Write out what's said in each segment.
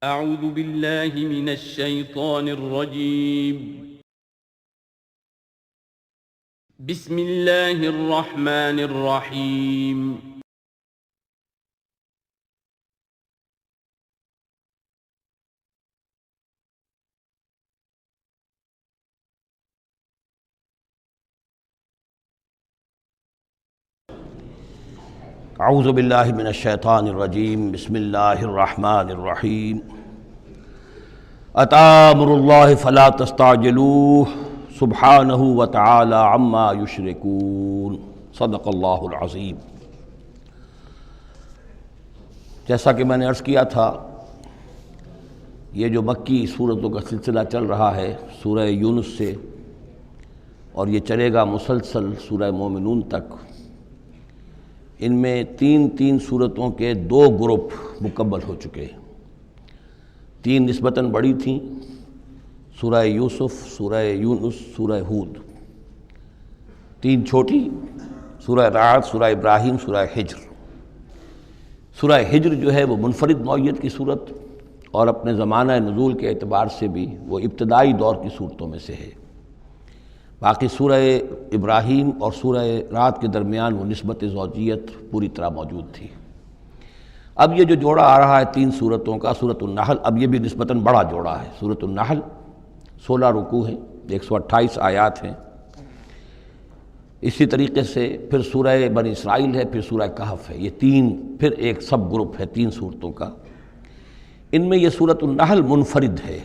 اعوذ باللہ من الشیطان الرجیم بسم اللہ الرحمن الرحیم اعوذ باللہ من الشیطان الرجیم بسم اللہ الرحمن الرحیم اتی امر اللہ فلا تستعجلوہ سبحانہ وتعالی عما یشرکون صدق اللہ العظیم۔ جیسا کہ میں نے عرض کیا تھا، یہ جو مکی سورتوں کا سلسلہ چل رہا ہے سورہ یونس سے، اور یہ چلے گا مسلسل سورہ مومنون تک، ان میں تین سورتوں کے 2 گروپ مکمل ہو چکے ہیں۔ 3 نسبتاً بڑی تھیں، سورہ یوسف، سورہ یونس، سورہ ہود۔ 3 چھوٹی، سورہ رعد، سورہ ابراہیم، سورہ ہجر۔ سورہ ہجر جو ہے وہ منفرد نوعیت کی صورت، اور اپنے زمانہ نزول کے اعتبار سے بھی وہ ابتدائی دور کی صورتوں میں سے ہے۔ باقی سورہ ابراہیم اور سورہ رعد کے درمیان وہ نسبت زوجیت پوری طرح موجود تھی۔ اب یہ جو جوڑا آ رہا ہے 3 سورتوں کا، سورۃ النحل، اب یہ بھی نسبتاً بڑا جوڑا ہے۔ سورۃ النحل 16 رکوع ہیں، 128 آیات ہیں۔ اسی طریقے سے پھر سورہ بنی اسرائیل ہے، پھر سورہ کہف ہے۔ یہ 3 پھر ایک سب گروپ ہے 3 سورتوں کا۔ ان میں یہ سورۃ النحل منفرد ہے،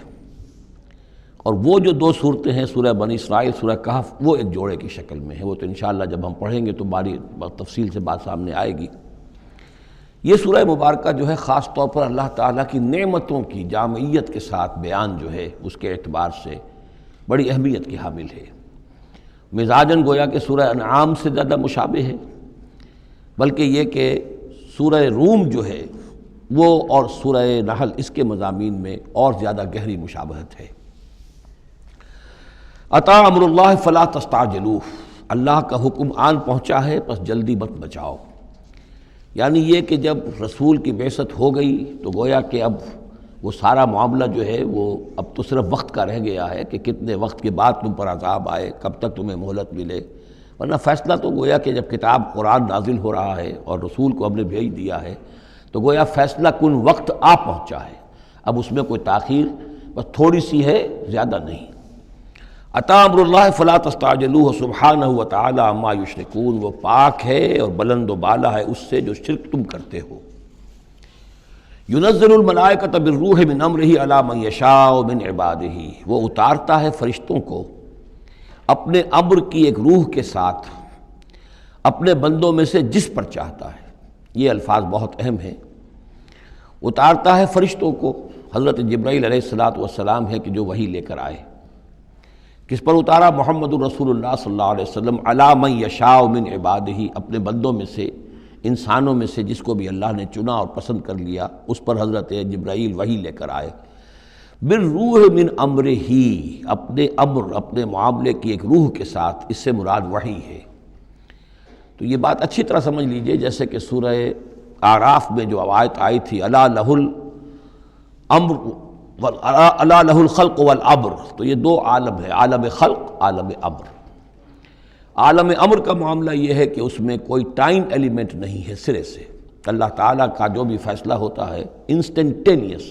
اور وہ جو 2 صورتیں ہیں سورہ بنی اسرائیل، سورہ کہف، وہ ایک جوڑے کی شکل میں ہیں۔ وہ تو انشاءاللہ جب ہم پڑھیں گے تو باری تفصیل سے بات سامنے آئے گی۔ یہ سورہ مبارکہ جو ہے خاص طور پر اللہ تعالیٰ کی نعمتوں کی جامعیت کے ساتھ بیان جو ہے اس کے اعتبار سے بڑی اہمیت کی حامل ہے۔ مزاجاً گویا کہ سورہ انعام سے زیادہ مشابہ ہے، بلکہ یہ کہ سورہ روم جو ہے وہ اور سورہ نحل اس کے مضامین میں اور زیادہ گہری مشابہت ہے۔ اتی امر اللہ فلا تستعجلوہ، اللہ کا حکم آن پہنچا ہے پس جلدی مت بچاؤ۔ یعنی یہ کہ جب رسول کی بعثت ہو گئی تو گویا کہ اب وہ سارا معاملہ جو ہے وہ اب تو صرف وقت کا رہ گیا ہے کہ کتنے وقت کے بعد تم پر عذاب آئے، کب تک تمہیں مہلت ملے، ورنہ فیصلہ تو گویا کہ جب کتاب قرآن نازل ہو رہا ہے اور رسول کو ہم نے بھیج دیا ہے تو گویا فیصلہ کن وقت آ پہنچا ہے۔ اب اس میں کوئی تاخیر بس تھوڑی سی ہے، زیادہ نہیں۔ اتی امر اللہ فلا تستعجلوہ سبحانہ وتعالی عما یشرکون، وہ پاک ہے اور بلند و بالا ہے اس سے جو شرک تم کرتے ہو۔ ینزل الملائکۃ بالروح من امرہ علی من یشاء من عبادہ، وہ اتارتا ہے فرشتوں کو اپنے امر کی ایک روح کے ساتھ اپنے بندوں میں سے جس پر چاہتا ہے۔ یہ الفاظ بہت اہم ہیں۔ اتارتا ہے فرشتوں کو، حضرت جبرائیل علیہ السلام ہے کہ جو وحی لے کر آئے۔ کس پر اتارا؟ محمد الرسول اللہ صلی اللہ علیہ وسلم، علی من یشاء من عبادہ، اپنے بندوں میں سے، انسانوں میں سے جس کو بھی اللہ نے چنا اور پسند کر لیا اس پر حضرت جبرائیل وحی لے کر آئے۔ بالروح من امرہ، اپنے امر، اپنے معاملے کی ایک روح کے ساتھ، اس سے مراد وحی ہے۔ تو یہ بات اچھی طرح سمجھ لیجئے، جیسے کہ سورہ اعراف میں جو آیت آئی تھی، الا لہ الامر الا لہ الخلق والامر، تو یہ 2 عالم ہے، عالم خلق، عالم امر۔ عالم امر کا معاملہ یہ ہے کہ اس میں کوئی ٹائم ایلیمنٹ نہیں ہے سرے سے۔ اللہ تعالیٰ کا جو بھی فیصلہ ہوتا ہے انسٹنٹینیس،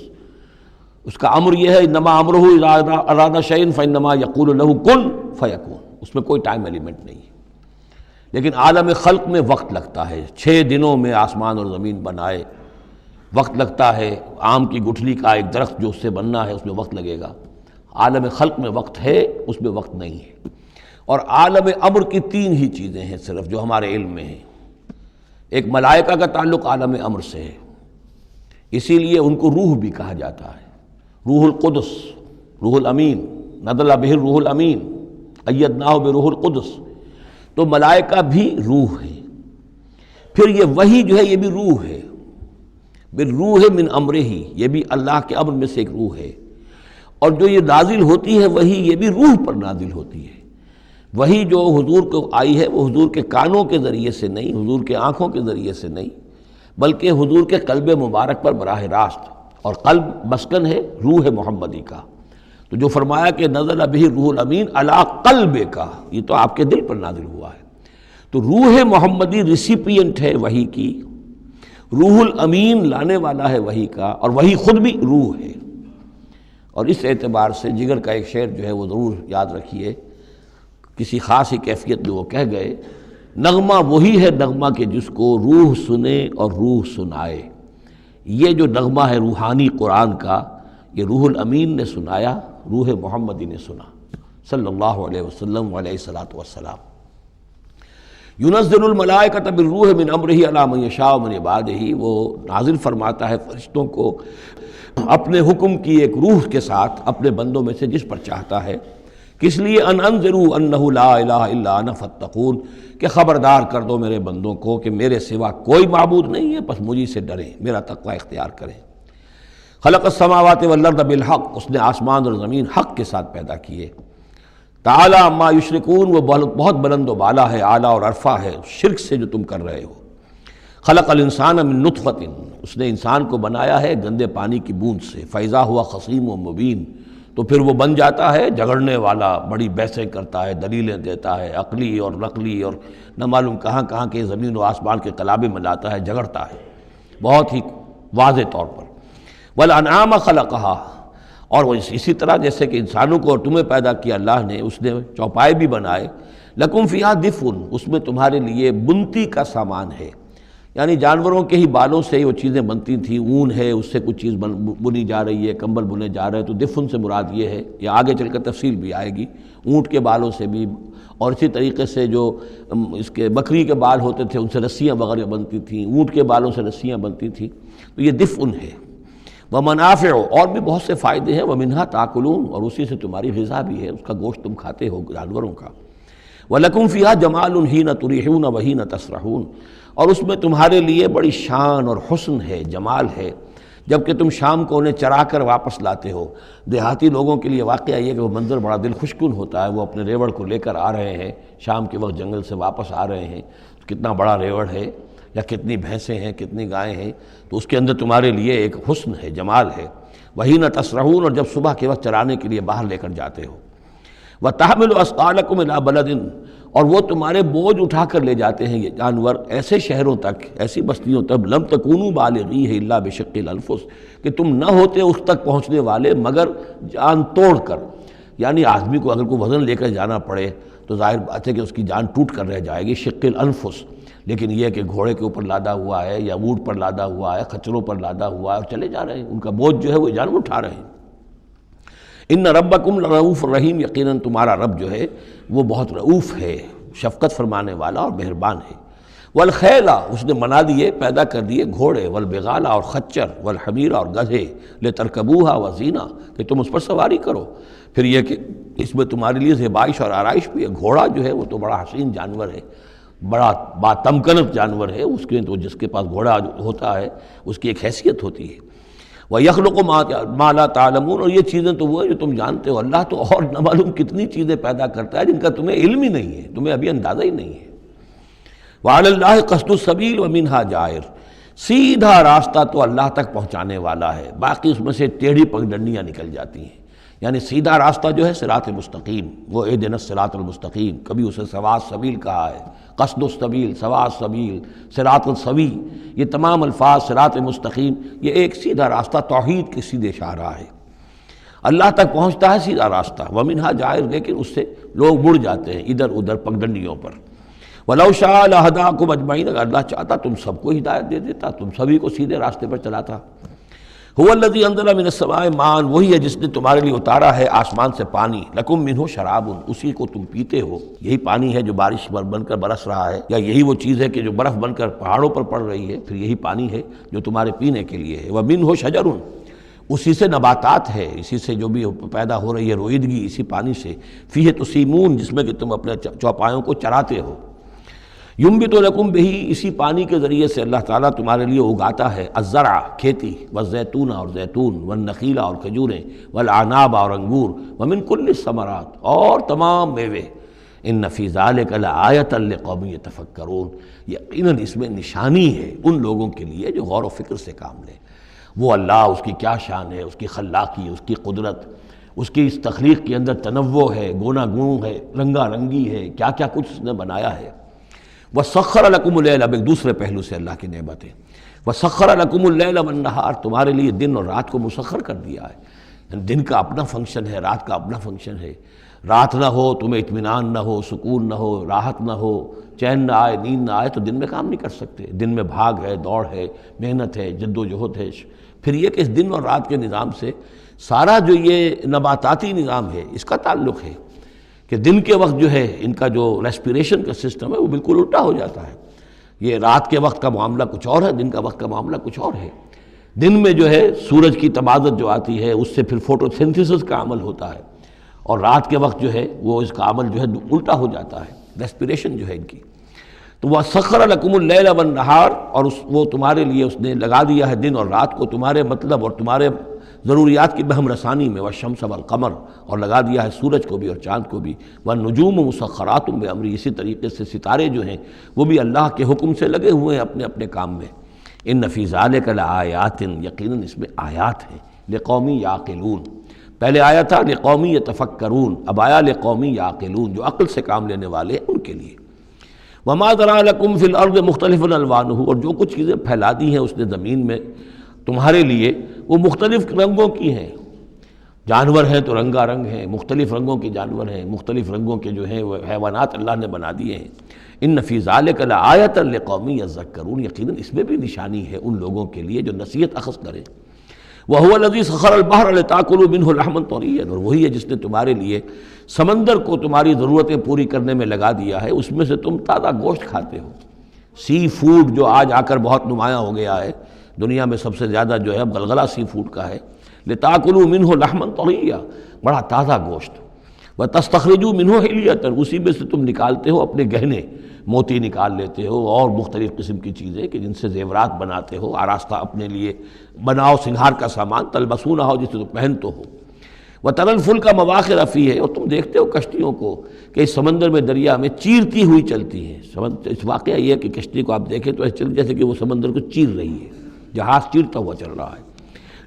اس کا امر یہ ہے، انما امرہ اذا اراد شیئا فانما یقول له کن فیکون، اس میں کوئی ٹائم ایلیمنٹ نہیں ہے۔ لیکن عالم خلق میں وقت لگتا ہے، 6 دنوں میں آسمان اور زمین بنائے، وقت لگتا ہے۔ آم کی گٹھلی کا ایک درخت جو اس سے بننا ہے اس میں وقت لگے گا۔ عالم خلق میں وقت ہے، اس میں وقت نہیں ہے۔ اور عالم امر کی 3 ہی چیزیں ہیں صرف جو ہمارے علم میں ہیں۔ ایک ملائکہ کا تعلق عالم امر سے ہے، اسی لیے ان کو روح بھی کہا جاتا ہے، روح القدس، روح الامین، نزل بہ الروح الامین، ایدناہ بروح القدس۔ تو ملائکہ بھی روح ہے۔ پھر یہ وحی جو ہے یہ بھی روح ہے، بالروح من امرہ، یہ بھی اللہ کے امر میں سے ایک روح ہے۔ اور جو یہ نازل ہوتی ہے وحی، یہ بھی روح پر نازل ہوتی ہے۔ وحی جو حضور کو آئی ہے وہ حضور کے کانوں کے ذریعے سے نہیں، حضور کے آنکھوں کے ذریعے سے نہیں، بلکہ حضور کے قلب مبارک پر براہ راست اور قلب مسکن ہے روح محمدی کا۔ تو جو فرمایا کہ نزل بہ روح الامین علی قلبک، یہ تو آپ کے دل پر نازل ہوا ہے۔ تو روح محمدی ریسیپینٹ ہے وحی کی، روح الامین لانے والا ہے وحی کا، اور وحی خود بھی روح ہے۔ اور اس اعتبار سے جگر کا ایک شعر جو ہے وہ ضرور یاد رکھیے، کسی خاص ہی کیفیت میں وہ کہہ گئے، نغمہ وہی ہے نغمہ کہ جس کو روح سنے اور روح سنائے۔ یہ جو نغمہ ہے روحانی قرآن کا، یہ روح الامین نے سنایا، روح محمدی نے سنا صلی اللہ علیہ وسلم علیہ الصلاۃ والسلام۔ ينزل الملائکۃ بالروح من امرہ علی من یشاء من عبادہ، وہ نازل فرماتا ہے فرشتوں کو اپنے حکم کی ایک روح کے ساتھ اپنے بندوں میں سے جس پر چاہتا ہے۔ کس لیے؟ ان انذروا انہ لا الہ الا انا فاتقون، کہ خبردار کر دو میرے بندوں کو کہ میرے سوا کوئی معبود نہیں ہے، بس مجھے سے ڈریں، میرا تقوی اختیار کریں۔ خلق السماوات والارض بالحق، اس نے آسمان اور زمین حق کے ساتھ پیدا کیے۔ تعالی عما یشرکون، وہ بہت بلند و بالا ہے، اعلیٰ اور عرفہ ہے شرک سے جو تم کر رہے ہو۔ خلق الانسان من نطفۃ، اس نے انسان کو بنایا ہے گندے پانی کی بوند سے، فاذا ہوا خصیم و مبین، تو پھر وہ بن جاتا ہے جھگڑنے والا، بڑی بحثیں کرتا ہے، دلیلیں دیتا ہے، عقلی اور نقلی اور نہ معلوم کہاں کہاں کے زمین و آسمان کے قلابے میں لاتا ہے، جھگڑتا ہے بہت ہی واضح طور پر۔ والانعام خلقہا، اور وہ اسی طرح جیسے کہ انسانوں کو اور تمہیں پیدا کیا اللہ نے، اس نے چوپائے بھی بنائے، لکم فیہا دفء، اس میں تمہارے لیے بنتی کا سامان ہے، یعنی جانوروں کے ہی بالوں سے وہ چیزیں بنتی تھیں، اون ہے اس سے کچھ چیز بنی جا رہی ہے، کمبل بنے جا رہے ہیں، تو دفن سے مراد یہ ہے، یہ آگے چل کر تفصیل بھی آئے گی، اونٹ کے بالوں سے بھی، اور اسی طریقے سے جو اس کے بکری کے بال ہوتے تھے ان سے رسیاں وغیرہ بنتی تھیں، اونٹ کے بالوں سے رسیاں بنتی تھیں، تو یہ دفن ہے۔ ومنافع، اور بھی بہت سے فائدے ہیں، ومنہا تاکلون، اور اسی سے تمہاری غذا بھی ہے، اس کا گوشت تم کھاتے ہو جانوروں کا۔ وَلَكُمْ فِيهَا جَمَالٌ حِينَ تُرِيحُونَ وَحِينَ تَسْرَحُونَ، اور اس میں تمہارے لیے بڑی شان اور حسن ہے، جمال ہے، جب کہ تم شام کو انہیں چرا کر واپس لاتے ہو۔ دیہاتی لوگوں کے لیے واقعہ یہ کہ وہ منظر بڑا دل خوشکن ہوتا ہے، وہ اپنے ریوڑ کو لے کر آ رہے ہیں، شام کے وقت جنگل سے واپس آ رہے ہیں، کتنا بڑا ریوڑ ہے یا کتنی بھینسیں ہیں، کتنی گائیں ہیں، تو اس کے اندر تمہارے لیے ایک حسن ہے، جمال ہے۔ وَحِينَ تَسْرَحُونَ، اور جب صبح کے وقت چرانے کے لیے باہر لے کر جاتے ہو۔ وَتَحْمِلُ أَثْقَالَكُمْ إِلَىٰ بَلَدٍ، اور وہ تمہارے بوجھ اٹھا کر لے جاتے ہیں یہ جانور ایسے شہروں تک، ایسی بستیوں تک، لَمْ تَكُونُوا بَالِغِيهِ إِلَّا بِشِقِّ الْأَنفُسِ، کہ تم نہ ہوتے اس تک پہنچنے والے مگر جان توڑ کر، یعنی آدمی کو اگر کوئی وزن لے کر جانا پڑے تو ظاہر بات ہے کہ اس کی جان ٹوٹ کر رہ جائے گی، شق الانفس، لیکن یہ کہ گھوڑے کے اوپر لادا ہوا ہے یا اونٹ پر لادا ہوا ہے، خچروں پر لادا ہوا ہے اور چلے جا رہے ہیں، ان کا بوجھ جو ہے وہ جانور اٹھا رہے ہیں۔ ان ربکم لرؤوف الرحیم، یقیناً تمہارا رب جو ہے وہ بہت رؤوف ہے، شفقت فرمانے والا اور مہربان ہے۔ والخیل، اس نے بنا دیے، پیدا کر دیے گھوڑے، والبغال، اور خچر، والحمیر، اور گدھے، لترکبوہا وزینہ، کہ تم اس پر سواری کرو۔ پھر یہ کہ اس میں تمہارے لیے زیبائش اور آرائش بھی ہے۔ گھوڑا جو ہے وہ تو بڑا حسین جانور ہے، بڑا باتمکنت جانور ہے، اس کے تو جس کے پاس گھوڑا ہوتا ہے اس کی ایک حیثیت ہوتی ہے۔ وَيَخْلُقُ مَا لَا تَعْلَمُونَ، اور یہ چیزیں تو وہ ہے جو تم جانتے ہو، اللہ تو اور نہ معلوم کتنی چیزیں پیدا کرتا ہے جن کا تمہیں علم ہی نہیں ہے، تمہیں ابھی اندازہ ہی نہیں ہے۔ وَعَلَى اللَّهِ قَصْدُ السَّبِيلِ وَمِنْهَا جَائِرٌ، سیدھا راستہ تو اللہ تک پہنچانے والا ہے، باقی اس میں سے ٹیڑھی پگڈنڈیاں نکل جاتی ہیں، یعنی سیدھا راستہ جو ہے صراط مستقیم، وہ اہدنا الصراط المستقیم، کبھی اسے سواء السبیل کہا ہے، قصد السبیل، سواء السبیل، صراط السوی، یہ تمام الفاظ صراط مستقیم، یہ ایک سیدھا راستہ توحید کی سیدھے شاہراہ ہے، اللہ تک پہنچتا ہے سیدھا راستہ۔ ومنہا جائر، لیکن اس سے لوگ مڑ جاتے ہیں ادھر ادھر پگڈنڈیوں پر۔ وَلَوْ شَاءَ لَهَدَاكُمْ أَجْمَعِينَ، اگر اللہ چاہتا تم سب کو ہدایت دے دیتا، تم سبھی کو سیدھے راستے پر چلاتا۔ هُوَ الَّذِي أَنزَلَ مِنَ السَّمَاءِ مَاءً، وہی ہے جس نے تمہارے لیے اتارا ہے آسمان سے پانی، لَكُم مِّنْهُ شَرَابٌ، اسی کو تم پیتے ہو، یہی پانی ہے جو بارش بن کر برس رہا ہے، یا یہی وہ چیز ہے کہ جو برف بن کر پہاڑوں پر پڑ رہی ہے، پھر یہی پانی ہے جو تمہارے پینے کے لیے ہے۔ وَمِنْهُ شَجَرٌ، اسی سے نباتات ہے، اسی سے جو بھی پیدا ہو رہی ہے روئیدگی اسی پانی سے۔ فِيهِ تُسِيمُونَ، جس میں کہ تم اپنے چوپایوں کو چراتے ہو۔ ينبت لكم به، اسی پانی کے ذریعے سے اللہ تعالیٰ تمہارے لیے اگاتا ہے الزرع، کھیتی، والزیتون، اور زیتون، والنخیل، اور کھجوریں، والعناب، اور انگور، ومن کل الثمرات، اور تمام میوے۔ ان فی ذلک لآیۃ لقوم یتفکرون، یقیناً اس میں نشانی ہے ان لوگوں کے لیے جو غور و فکر سے کام لیں۔ وہ اللہ، اس کی کیا شان ہے، اس کی خلاقی، اس کی قدرت، اس کی اس تخلیق کے اندر تنوع ہے، گونا گون ہے، رنگا رنگی ہے، کیا کیا کچھ اس نے بنایا ہے۔ وَسَخَّرَ لَكُمُ اللَّيْلَ، اب ایک دوسرے پہلو سے اللہ کی نعمتیں، وَسَخَّرَ لَكُمُ اللَّيْلَ وَالنَّهَارَ، تمہارے لیے دن اور رات کو مسخر کر دیا ہے۔ دن کا اپنا فنکشن ہے، رات کا اپنا فنکشن ہے۔ رات نہ ہو تمہیں اطمینان نہ ہو، سکون نہ ہو، راحت نہ ہو، چین نہ آئے، نیند نہ آئے، تو دن میں کام نہیں کر سکتے۔ دن میں بھاگ ہے، دوڑ ہے، محنت ہے، جد و جہد ہے۔ پھر یہ کہ اس دن اور رات کے نظام سے سارا جو یہ نباتاتی نظام ہے اس کا تعلق ہے کہ دن کے وقت جو ہے ان کا جو ریسپیریشن کا سسٹم ہے وہ بالکل الٹا ہو جاتا ہے۔ یہ رات کے وقت کا معاملہ کچھ اور ہے، دن کا وقت کا معاملہ کچھ اور ہے۔ دن میں جو ہے سورج کی تبادت جو آتی ہے اس سے پھر فوٹو سینتھیسس کا عمل ہوتا ہے، اور رات کے وقت جو ہے وہ اس کا عمل جو ہے الٹا ہو جاتا ہے، ریسپیریشن جو ہے ان کی۔ تو وَسَخَّرَ لَكُمُ اللَّيْلَ وَالنَّهَارَ، اور وہ تمہارے لیے اس نے لگا دیا ہے دن اور رات کو تمہارے مطلب اور تمہارے ضروریات کی بہم رسانی میں، وَالشَّمْسَ وَالْقَمَرَ، اور لگا دیا ہے سورج کو بھی اور چاند کو بھی، وَالنُّجُومُ مُسَخَّرَاتٌ بِأَمْرِهِ، اسی طریقے سے ستارے جو ہیں وہ بھی اللہ کے حکم سے لگے ہوئے ہیں اپنے اپنے کام میں۔ إِنَّ فِي ذَلِكَ لَآيَاتٍ، یقیناً اس میں آیات ہیں، لِقَوْمٍ يَعْقِلُونَ، پہلے آیا تھا لِقَوْمٍ يَتَفَكَّرُونَ، اب آیا لِقَوْمٍ يَعْقِلُونَ، جو عقل سے کام لینے والے ہیں ان کے لیے۔ وَمَا ذَرَأَ لَكُمْ فِي الْأَرْضِ مُخْتَلِفٌ أَلْوَانُهُ، اور جو کچھ چیزیں پھیلا دی ہیں اس نے زمین میں تمہارے لیے وہ مختلف رنگوں کی ہیں۔ جانور ہیں تو رنگا رنگ ہیں، مختلف رنگوں کے جانور ہیں، مختلف رنگوں کے جو ہیں وہ حیوانات اللہ نے بنا دیے ہیں۔ إِنَّ فِي ذَلِكَ لَآيَةً لِقَوْمٍ يَذَّكَّرُونَ، یقیناً اس میں بھی نشانی ہے ان لوگوں کے لیے جو نصیحت اخذ کریں۔ وَهُوَ الَّذِي سَخَّرَ الْبَحْرَ لِتَأْكُلُوا مِنْهُ لَحْمًا طَرِيًّا، اور وہی ہے جس نے تمہارے لیے سمندر کو تمہاری ضرورتیں پوری کرنے میں لگا دیا ہے، اس میں سے تم تازہ گوشت کھاتے ہو۔ سی فوڈ جو آج آ کر بہت نمایاں ہو گیا ہے دنیا میں، سب سے زیادہ جو ہے غلغلہ سی فوڈ کا ہے۔ لِتَأْكُلُوا مِنْهُ لَحْمًا طَرِيًّا، بڑا تازہ گوشت۔ وَتَسْتَخْرِجُوا مِنْهُ حِلْيَةً، اسی میں سے تم نکالتے ہو اپنے گہنے، موتی نکال لیتے ہو اور مختلف قسم کی چیزیں کہ جن سے زیورات بناتے ہو، آراستہ اپنے لیے بناؤ، سنگھار کا سامان، تلبسونہ ہو جسے تم پہن تو ہو۔ وَتَرَى الْفُلْكَ مَوَاخِرَ فِيهِ، اور تم دیکھتے ہو کشتیوں کو کہ اس سمندر میں، دریا میں چیرتی ہوئی چلتی ہیں۔ اس واقعہ یہ ہے کہ کشتی کو آپ دیکھیں تو ایسے چل جیسے کہ وہ سمندر کو چیر رہی ہے، جہاز چیرتا ہوا چل رہا ہے۔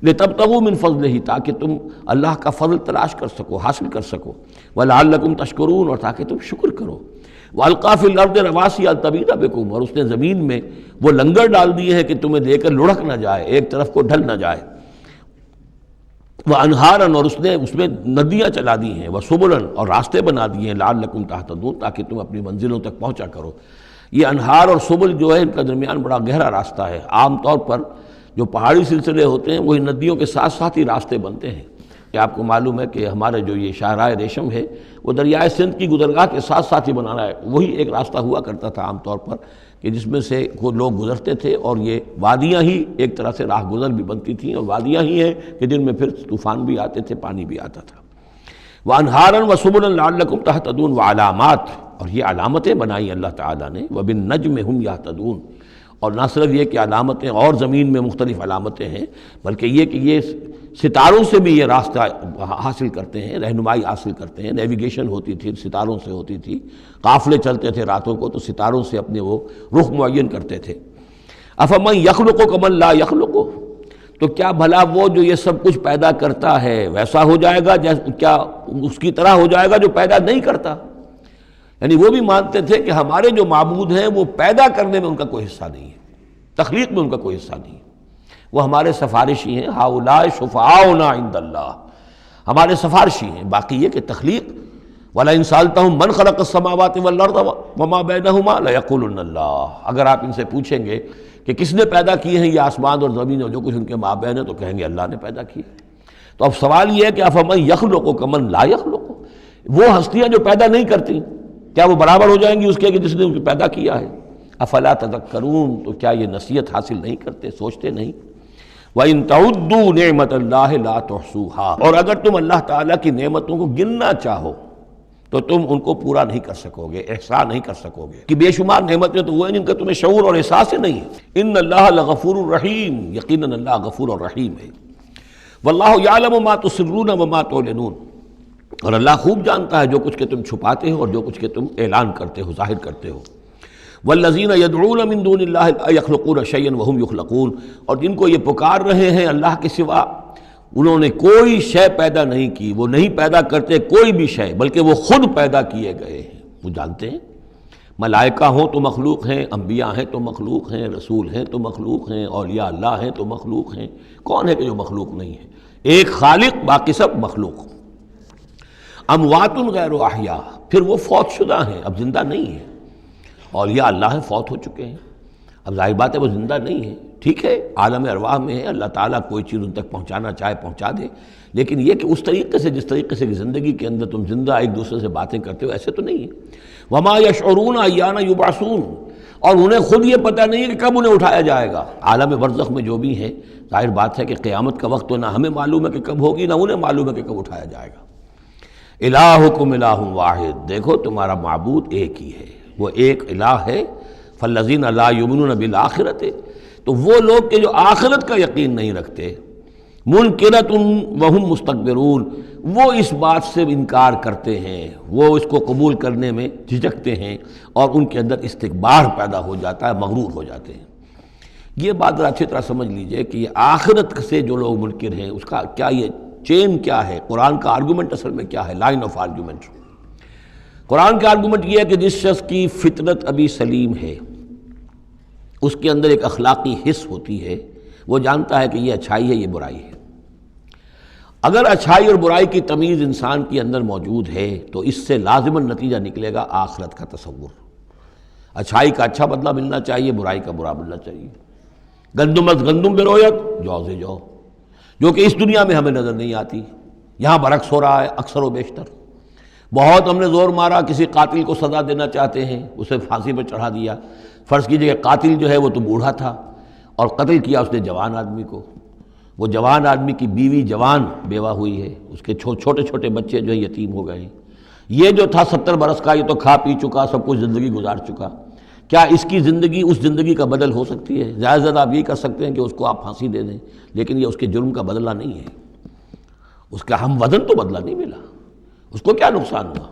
لِتَبْتَغُوا مِنْ فَضْلِهِ، تاکہ تم اللہ کا فضل تلاش کر سکو، حاصل کر سکو۔ وَلَعَلَّكُمْ تَشْكُرُونَ، اور تاکہ تم شکر کرو۔ وَأَلْقَىٰ فِي الْأَرْضِ رَوَاسِيَ أَن تَمِيدَ بِكُمْ، اور اس نے زمین میں وہ لنگر ڈال دیے ہیں کہ تمہیں دے کر لڑک نہ جائے، ایک طرف کو ڈھل نہ جائے۔ وَأَنْهَارًا، اور اس نے اس میں ندیاں چلا دی ہیں، وَسُبُلًا، اور راستے بنا دیے ہیں، لَعَلَّكُمْ تَهْتَدُونَ، تاکہ تم اپنی منزلوں تک پہنچا کرو۔ یہ انہار اور سبل جو ہے ان کا درمیان بڑا گہرا راستہ ہے۔ عام طور پر جو پہاڑی سلسلے ہوتے ہیں وہی ندیوں کے ساتھ ساتھ ہی راستے بنتے ہیں۔ کہ آپ کو معلوم ہے کہ ہمارے جو یہ شاہراہ ریشم ہے وہ دریائے سندھ کی گزرگاہ کے ساتھ ساتھ ہی بنانا ہے، وہی ایک راستہ ہوا کرتا تھا عام طور پر کہ جس میں سے لوگ گزرتے تھے، اور یہ وادیاں ہی ایک طرح سے راہ گزر بھی بنتی تھیں، اور وادیاں ہی ہیں کہ جن میں پھر طوفان بھی آتے تھے، پانی بھی آتا تھا۔ وَأَنْهَارًا وَسُبُلًا لَعَلَّكُمْ تَهْتَدُونَ، وَعَلَامَاتٍ، اور یہ علامتیں بنائی اللہ تعالیٰ نے، وَبِالنَّجْمِ هُمْ يَهْتَدُونَ، اور نہ صرف یہ کہ علامتیں اور زمین میں مختلف علامتیں ہیں، بلکہ یہ کہ یہ ستاروں سے بھی یہ راستہ حاصل کرتے ہیں، رہنمائی حاصل کرتے ہیں۔ نیویگیشن ہوتی تھی، ستاروں سے ہوتی تھی، قافلے چلتے تھے راتوں کو تو ستاروں سے اپنے وہ رخ معین کرتے تھے۔ أَفَمَن يَخْلُقُ كَمَن لَّا يَخْلُقُ، تو کیا بھلا وہ جو یہ سب کچھ پیدا کرتا ہے ویسا ہو جائے گا، کیا اس کی طرح ہو جائے گا جو پیدا نہیں کرتا؟ یعنی وہ بھی مانتے تھے کہ ہمارے جو معبود ہیں وہ پیدا کرنے میں ان کا کوئی حصہ نہیں ہے، تخلیق میں ان کا کوئی حصہ نہیں ہے، وہ ہمارے سفارشی ہیں، ہؤلاء شفعاؤنا عند اللہ، ہمارے سفارشی ہیں۔ باقی یہ کہ تخلیق، وَلَئِن سَأَلْتَهُم مَّنْ خَلَقَ السَّمَاوَاتِ وَالْأَرْضَ وَمَا بَيْنَهُمَا لَيَقُولُنَّ اللَّهُ، اگر آپ ان سے پوچھیں گے کہ کس نے پیدا کیے ہیں یہ آسمان اور زمین اور جو کچھ ان کے مابین ہے، تو کہیں گے اللہ نے پیدا کیے۔ تو اب سوال یہ ہے کہ أَفَمَن يَخْلُقُ كَمَن لَّا يَخْلُقُ، وہ ہستیاں جو پیدا نہیں کرتی کیا وہ برابر ہو جائیں گی اس کے کہ جس نے ان کو پیدا کیا ہے؟ افلا تذکرون، تو کیا یہ نصیحت حاصل نہیں کرتے، سوچتے نہیں؟ وَإِن تَعُدُّوا نِعْمَةَ اللَّهِ لَا تُحْصُوهَا، اور اگر تم اللہ تعالیٰ کی نعمتوں کو گننا چاہو تو تم ان کو پورا نہیں کر سکو گے، احصاء نہیں کر سکو گے کہ بے شمار نعمتیں تو وہ ہیں جن کا تمہیں شعور اور احساس ہی نہیں ہے۔ ان اللہ لغفور الرحیم، یقیناً اللہ غفور اور رحیم ہے۔ واللہ یعلم ما تسرون وما تعلنون، اور اللہ خوب جانتا ہے جو کچھ کہ تم چھپاتے ہو اور جو کچھ کہ تم اعلان کرتے ہو، ظاہر کرتے ہو۔ والذین یدعون من دون اللہ لا یخلقون شیئا وہم یخلقون، اور جن کو یہ پکار رہے ہیں اللہ کے سوا، انہوں نے کوئی شے پیدا نہیں کی، وہ نہیں پیدا کرتے کوئی بھی شے، بلکہ وہ خود پیدا کیے گئے ہیں۔ وہ جانتے ہیں ملائکہ ہوں تو مخلوق ہیں، انبیاء ہیں تو مخلوق ہیں، رسول ہیں تو مخلوق ہیں، اولیاء اللہ ہیں تو مخلوق ہیں، کون ہے کہ جو مخلوق نہیں ہے؟ ایک خالق، باقی سب مخلوق۔ اموات غیر احیاء، پھر وہ فوت شدہ ہیں، اب زندہ نہیں ہیں۔ اولیاء اللہ ہیں، فوت ہو چکے ہیں، اب ظاہر بات ہے وہ زندہ نہیں ہیں۔ ٹھیک ہے عالم ارواح میں ہے، اللہ تعالیٰ کوئی چیز ان تک پہنچانا چاہے پہنچا دے، لیکن یہ کہ اس طریقے سے جس طریقے سے زندگی کے اندر تم زندہ ایک دوسرے سے باتیں کرتے ہو، ایسے تو نہیں ہے۔ وما یشعرون ایان یبعثون، اور انہیں خود یہ پتہ نہیں ہے کہ کب انہیں اٹھایا جائے گا۔ عالم برزخ میں جو بھی ہیں، ظاہر بات ہے کہ قیامت کا وقت تو نہ ہمیں معلوم ہے کہ کب ہوگی، نہ انہیں معلوم ہے کہ کب اٹھایا جائے گا۔ الہکم الہ واحد، دیکھو تمہارا معبود ایک ہی ہے، وہ ایک الہ ہے۔ فالذین لا یؤمنون بالآخرۃ، تو وہ لوگ کہ جو آخرت کا یقین نہیں رکھتے، منکرۃ وہم مستکبرون، وہ اس بات سے انکار کرتے ہیں، وہ اس کو قبول کرنے میں جھجکتے ہیں، اور ان کے اندر استکبار پیدا ہو جاتا ہے، مغرور ہو جاتے ہیں۔ یہ بات اچھی طرح سمجھ لیجئے کہ یہ آخرت سے جو لوگ منکر ہیں، اس کا کیا یہ چین کیا ہے، قرآن کا آرگومنٹ اصل میں کیا ہے، لائن آف آرگومنٹ۔ قرآن کا آرگومنٹ یہ ہے کہ جس شخص کی فطرت ابھی سلیم ہے، اس کے اندر ایک اخلاقی حس ہوتی ہے، وہ جانتا ہے کہ یہ اچھائی ہے، یہ برائی ہے۔ اگر اچھائی اور برائی کی تمیز انسان کے اندر موجود ہے تو اس سے لازماً نتیجہ نکلے گا آخرت کا تصور۔ اچھائی کا اچھا بدلہ ملنا چاہیے، برائی کا برا ملنا چاہیے۔ گندم از گندم برویت جو سے جو، جو کہ اس دنیا میں ہمیں نظر نہیں آتی، یہاں برعکس ہو رہا ہے اکثر و بیشتر۔ بہت ہم نے زور مارا، کسی قاتل کو سزا دینا چاہتے ہیں، اسے پھانسی پر چڑھا دیا۔ فرض کیجئے کہ قاتل جو ہے وہ تو بوڑھا تھا اور قتل کیا اس نے جوان آدمی کو، وہ جوان آدمی کی بیوی جوان بیوہ ہوئی ہے، اس کے چھوٹے چھوٹے بچے جو ہیں یتیم ہو گئے ہیں۔ یہ جو تھا 70 برس کا، یہ تو کھا پی چکا، سب کچھ زندگی گزار چکا، کیا اس کی زندگی اس زندگی کا بدل ہو سکتی ہے؟ زیادہ سے زیادہ آپ یہ کر سکتے ہیں کہ اس کو آپ پھانسی دے دیں، لیکن یہ اس کے جرم کا بدلہ نہیں ہے، اس کا ہم وزن تو بدلہ نہیں ملا۔ اس کو کیا نقصان ہوا؟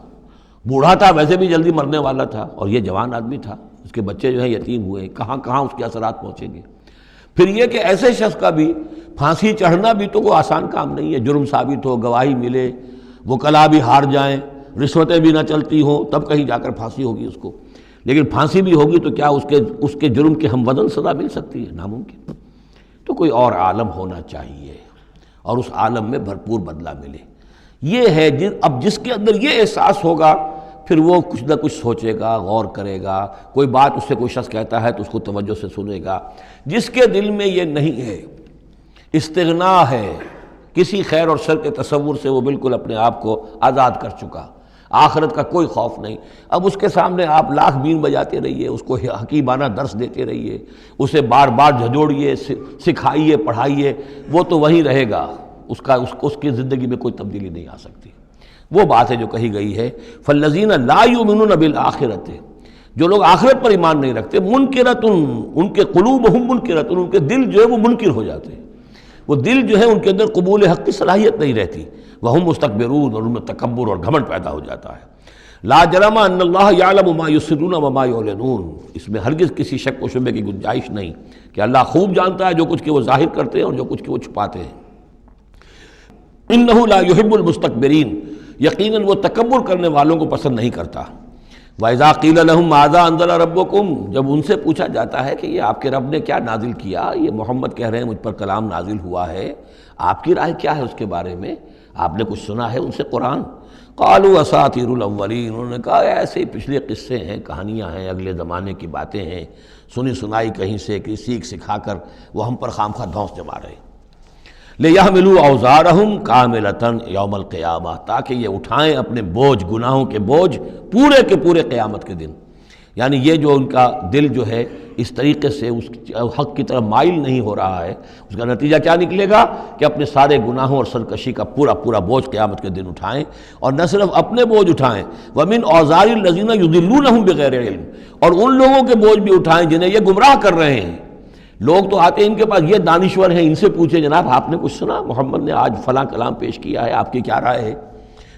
بوڑھا تھا، ویسے بھی جلدی مرنے والا تھا، اور یہ جوان آدمی تھا، اس کے بچے جو ہیں یتیم ہوئے، کہاں کہاں اس کے اثرات پہنچیں گے۔ پھر یہ کہ ایسے شخص کا بھی پھانسی چڑھنا بھی تو کوئی آسان کام نہیں ہے، جرم ثابت ہو، گواہی ملے، وکلاء بھی ہار جائیں، رشوتیں بھی نہ چلتی ہوں، تب کہیں جا کر پھانسی ہوگی اس کو۔ لیکن پھانسی بھی ہوگی تو کیا اس کے جرم کے ہم وزن سزا مل سکتی ہے؟ ناممکن۔ تو کوئی اور عالم ہونا چاہیے اور اس عالم میں بھرپور بدلہ ملے۔ یہ ہے اب جس کے اندر یہ احساس ہوگا، پھر وہ کچھ نہ کچھ سوچے گا، غور کرے گا، کوئی بات اس سے کوئی شخص کہتا ہے تو اس کو توجہ سے سنے گا۔ جس کے دل میں یہ نہیں ہے، استغنا ہے، کسی خیر اور شر کے تصور سے وہ بالکل اپنے آپ کو آزاد کر چکا، آخرت کا کوئی خوف نہیں۔ اب اس کے سامنے آپ لاکھ بین بجاتے رہیے، اس کو حکیمانہ درس دیتے رہیے، اسے بار بار جھنجھوڑیے، سکھائیے، پڑھائیے، وہ تو وہیں رہے گا، اس کی زندگی میں کوئی تبدیلی نہیں آ سکتی۔ وہ بات ہے جو کہی گئی ہے فالذین لا یؤمنون بالآخرۃ، جو لوگ آخرت پر ایمان نہیں رکھتے، منکرۃ، ان کے قلوبہم منکرۃ، ان کے دل جو ہے وہ منکر ہو جاتے ہیں، وہ دل جو ہے ان کے اندر قبول حق کی صلاحیت نہیں رہتی، وہم مستکبرون، اور ان میں تکبر اور گھمنڈ پیدا ہو جاتا ہے۔ لا جرم ان اللہ یعلم ما یسرون وما یعلنون، اس میں ہرگز کسی شک و شبہ کی گنجائش نہیں کہ اللہ خوب جانتا ہے جو کچھ کہ وہ ظاہر کرتے ہیں اور جو کچھ کہ وہ چھپاتے ہیں۔ انہ لا یحب المستکبرین، یقیناً وہ تکبر کرنے والوں کو پسند نہیں کرتا۔ وَإِذَا قِيلَ لَهُمْ مَاذَا أَنزَلَ رَبُّكُمْ، جب ان سے پوچھا جاتا ہے کہ یہ آپ کے رب نے کیا نازل کیا، یہ محمد کہہ رہے ہیں مجھ پر کلام نازل ہوا ہے، آپ کی رائے کیا ہے اس کے بارے میں، آپ نے کچھ سنا ہے ان سے قرآن؟ قَالُوا أَسَاطِيرُ الْأَوَّلِينَ، انہوں نے کہا ایسے ہی پچھلے قصے ہیں، کہانیاں ہیں، اگلے زمانے کی باتیں ہیں، سنی سنائی کہیں سے کہ سیکھ سکھا کر وہ ہم پر خامخواہ دھونس جما رہے ہیں۔ لِيَحْمِلُوا أَوْزَارَهُمْ كَامِلَةً يَوْمَ الْقِيَامَةِ، تاکہ یہ اٹھائیں اپنے بوجھ، گناہوں کے بوجھ پورے کے پورے قیامت کے دن۔ یعنی یہ جو ان کا دل جو ہے اس طریقے سے اس حق کی طرف مائل نہیں ہو رہا ہے، اس کا نتیجہ کیا نکلے گا کہ اپنے سارے گناہوں اور سرکشی کا پورا بوجھ قیامت کے دن اٹھائیں، اور نہ صرف اپنے بوجھ اٹھائیں، وَمِنْ أَوْزَارِ الَّذِينَ يُضِلُّونَهُمْ بِغَيْرِ عِلْمٍ، اور ان لوگوں کے بوجھ بھی اٹھائیں جنہیں یہ گمراہ کر رہے ہیں۔ لوگ تو آتے ہیں ان کے پاس، یہ دانشور ہیں، ان سے پوچھیں جناب آپ نے کچھ سنا، محمد نے آج فلاں کلام پیش کیا ہے، آپ کی کیا رائے ہے؟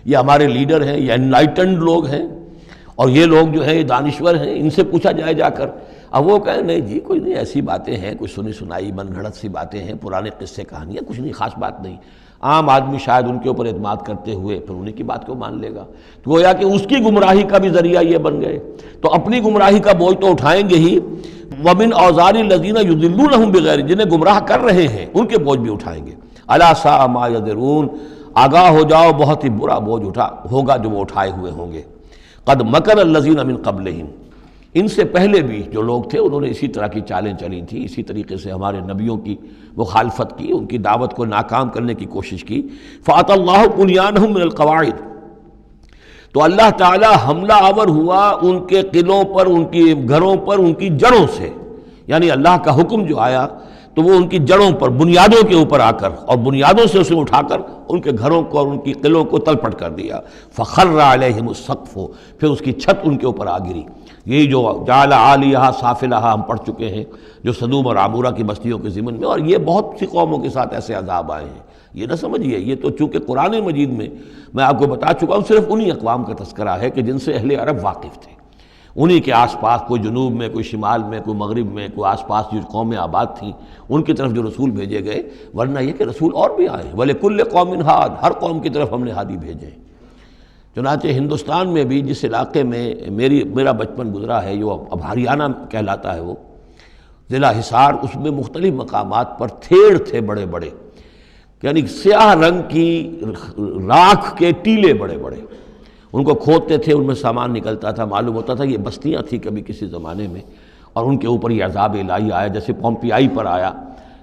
یہ ہمارے لیڈر ہیں، یہ انلائٹنڈ لوگ ہیں، اور یہ لوگ جو ہیں دانشور ہیں، ان سے پوچھا جائے جا کر، اب وہ کہیں نہیں جی کوئی نہیں، ایسی باتیں ہیں، کوئی سنی سنائی من گھڑت سی باتیں ہیں، پرانے قصے کہانیاں، کچھ نہیں، خاص بات نہیں۔ عام آدمی شاید ان کے اوپر اعتماد کرتے ہوئے پھر انہیں کی بات کو مان لے گا، تو گویا کہ اس کی گمراہی کا بھی ذریعہ یہ بن گئے، تو اپنی گمراہی کا بوجھ تو اٹھائیں گے ہی، وَمِنْ أَوْزَارِ الَّذِينَ يُضِلُّونَهُم بِغَيْرِ، جنہیں گمراہ کر رہے ہیں ان کے بوجھ بھی اٹھائیں گے۔ أَلَا سَاءَ مَا يَزِرُونَ، آگاہ ہو جاؤ بہت ہی برا بوجھ ہوگا جو وہ اٹھائے ہوئے ہوں گے۔ قَدْ مَكَرَ الَّذِينَ مِنْ قَبْلِهِمْ، ان سے پہلے بھی جو لوگ تھے انہوں نے اسی طرح کی چالیں چلی تھیں، اسی طریقے سے ہمارے نبیوں کی مخالفت کی، ان کی دعوت کو ناکام کرنے کی کوشش کی۔ فَأَتَى اللَّهُ بُنْيَانَهُم مِّنَ الْقَوَاعِدِ، تو اللہ تعالیٰ حملہ آور ہوا ان کے قلعوں پر، ان کی گھروں پر، ان کی جڑوں سے، یعنی اللہ کا حکم جو آیا تو وہ ان کی جڑوں پر، بنیادوں کے اوپر آ کر، اور بنیادوں سے اسے اٹھا کر ان کے گھروں کو اور ان کی قلعوں کو تلپٹ کر دیا۔ فخر علیہم السقف، پھر اس کی چھت ان کے اوپر آ گری۔ یہی جو جعل عالیہا سافلہا ہم پڑھ چکے ہیں، جو سدوم اور عمورہ کی بستیوں کے ضمن میں، اور یہ بہت سی قوموں کے ساتھ ایسے عذاب آئے ہیں، یہ نہ سمجھیے، یہ تو چونکہ قرآن مجید میں آپ کو بتا چکا ہوں، صرف انہی اقوام کا تذکرہ ہے کہ جن سے اہل عرب واقف تھے، انہی کے آس پاس، کوئی جنوب میں، کوئی شمال میں، کوئی مغرب میں، کوئی آس پاس جو قومیں آباد تھیں ان کی طرف جو رسول بھیجے گئے، ورنہ یہ کہ رسول اور بھی آئے، وَلِكُلِّ قَوْمٍ ہَادٍ، ہر قوم کی طرف ہم نے ہادی بھیجے ہیں۔ چنانچہ ہندوستان میں بھی جس علاقے میں میرا بچپن گزرا ہے، جو اب ہریانہ کہلاتا ہے، وہ ضلع حصار، اس میں مختلف مقامات پر تھیڑ تھے بڑے بڑے، یعنی سیاہ رنگ کی راکھ کے ٹیلے بڑے بڑے، ان کو کھودتے تھے، ان میں سامان نکلتا تھا، معلوم ہوتا تھا یہ بستیاں تھیں کبھی کسی زمانے میں، اور ان کے اوپر یہ عذاب الہی آیا، جیسے پومپیائی پر آیا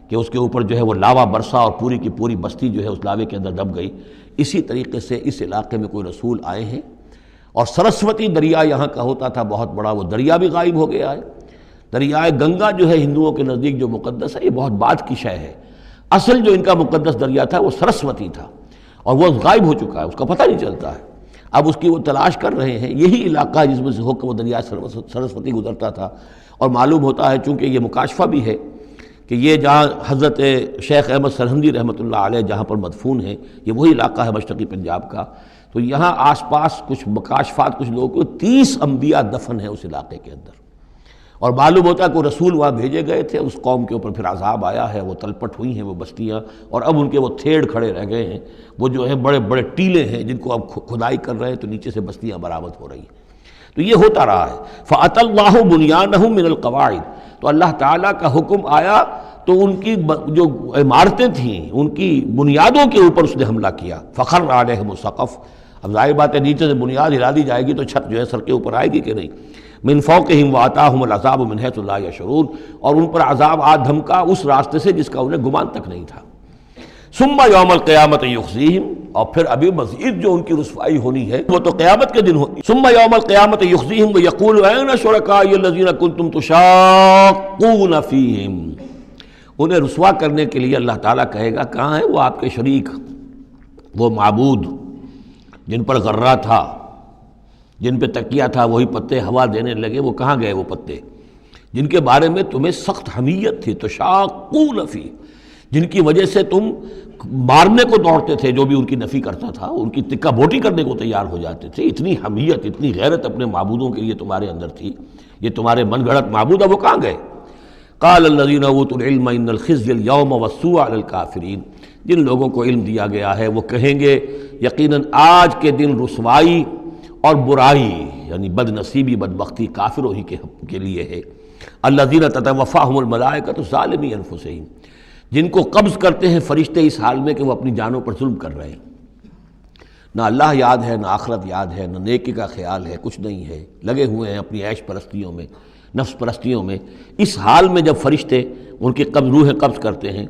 کہ اس کے اوپر جو ہے وہ لاوا برسا اور پوری کی پوری بستی جو ہے اس لاوے کے اندر دب گئی۔ اسی طریقے سے اس علاقے میں کوئی رسول آئے ہیں، اور سرسوتی دریا یہاں کا ہوتا تھا بہت بڑا، وہ دریا بھی غائب ہو گیا ہے۔ دریائے گنگا جو ہے ہندوؤں کے نزدیک جو مقدس ہے، یہ بہت بعد کی شے ہے، اصل جو ان کا مقدس دریا تھا وہ سرسوتی تھا، اور وہ غائب ہو چکا ہے، اس کا پتہ نہیں چلتا ہے، اب اس کی وہ تلاش کر رہے ہیں۔ یہی علاقہ جس میں سے ہو کر وہ دریا سرسوتی گزرتا تھا، اور معلوم ہوتا ہے چونکہ یہ مکاشفہ بھی ہے کہ یہ جہاں حضرت شیخ احمد سرہندی رحمۃ اللہ علیہ جہاں پر مدفون ہیں، یہ وہی علاقہ ہے مشرقی پنجاب کا، تو یہاں آس پاس کچھ مکاشفات، کچھ لوگوں کو 30 انبیاء دفن ہیں اس علاقے کے اندر، اور معلوم ہوتا ہے کہ رسول وہاں بھیجے گئے تھے، اس قوم کے اوپر پھر عذاب آیا ہے، وہ تلپٹ ہوئی ہیں وہ بستیاں، اور اب ان کے وہ تھیڑ کھڑے رہ گئے ہیں، وہ جو ہے بڑے بڑے ٹیلے ہیں جن کو اب کھدائی کر رہے ہیں تو نیچے سے بستیاں برآمد ہو رہی ہیں، تو یہ ہوتا رہا ہے۔ فَأَتَى اللَّهُ بُنْيَانَهُم مِّنَ الْقَوَاعِدِ، تو اللہ تعالیٰ کا حکم آیا تو ان کی جو عمارتیں تھیں ان کی بنیادوں کے اوپر اس نے حملہ کیا۔ فَخَرَّ عَلَيْهِمُ السَّقْفُ، اب ظاہر بات ہے نیچے سے بنیاد ہلا دی جائے گی تو چھت جو ہے سر کے اوپر آئے گی کہ نہیں۔ من فوقہم وآتاہم العذاب من حیث لا یشعرون، اور ان پر عذاب آ دھمکا اس راستے سے جس کا انہیں گمان تک نہیں تھا۔ ثم یوم القیامت یخزیہم، اور پھر ابھی مزید جو ان کی رسوائی ہونی ہے وہ تو قیامت کے دن ہوگی۔ ثم یوم القیامت یخزیہم ویقول این شرکائی الذین کنتم تشاقون فیہم، انہیں رسوا کرنے کے لیے اللہ تعالیٰ کہے گا کہاں ہے وہ آپ کے شریک، وہ معبود جن پر غرہ تھا، جن پہ تکیہ تھا، وہی پتے ہوا دینے لگے، وہ کہاں گئے وہ پتے جن کے بارے میں تمہیں سخت حمیت تھی، تشاقون فی، جن کی وجہ سے تم مارنے کو دوڑتے تھے، جو بھی ان کی نفی کرتا تھا ان کی تکہ بوٹی کرنے کو تیار ہو جاتے تھے، اتنی حمیت، اتنی غیرت اپنے معبودوں کے لیے تمہارے اندر تھی، یہ تمہارے من گھڑت معبود ہے، وہ کہاں گئے؟ قال الذین اوتوا العلم ان الخزي اليوم والسوء علی الکافرین، جن لوگوں کو علم دیا گیا ہے وہ کہیں گے یقیناً آج کے دن رسوائی اور برائی، یعنی بد نصیبی، بدبختی کافروں ہی کے لیے ہے۔ الذین تتوفاہم الملائکۃ ظالمی انفسہم، جن کو قبض کرتے ہیں فرشتے اس حال میں کہ وہ اپنی جانوں پر ظلم کر رہے ہیں، نہ اللہ یاد ہے، نہ آخرت یاد ہے، نہ نیکی کا خیال ہے، کچھ نہیں ہے، لگے ہوئے ہیں اپنی عیش پرستیوں میں، نفس پرستیوں میں۔ اس حال میں جب فرشتے ان کی روح قبض کرتے ہیں،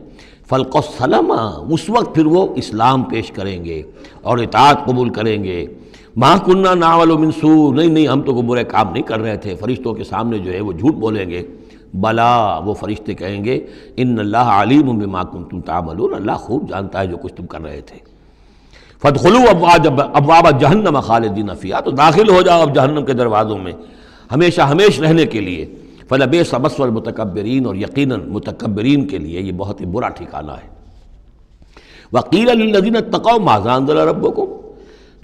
فَالْقَوْ السَّلَامَ، اس وقت پھر وہ اسلام پیش کریں گے اور اطاعت قبول کریں گے۔ مَا كُنَّا نَعْمَلُ مِن سُوءٍ، نہیں ہم تو کوئی برے کام نہیں کر رہے تھے، فرشتوں کے سامنے جو ہے وہ جھوٹ بولیں گے۔ بلا، وہ فرشتے کہیں گے ان اللہ علیم بما کنتم تعملون، اللہ خوب جانتا ہے جو کچھ تم کر رہے تھے۔ فادخلوا ابواب جہنم خالدین فیہا، تو داخل ہو جاؤ اب جہنم کے دروازوں میں ہمیشہ ہمیش رہنے کے لیے۔ فلبئس مثوى المتکبرین، اور یقیناً متکبرین کے لیے یہ بہت ہی برا ٹھکانہ ہے۔ وقیل للذین اتقوا ماذا انزل ربکم،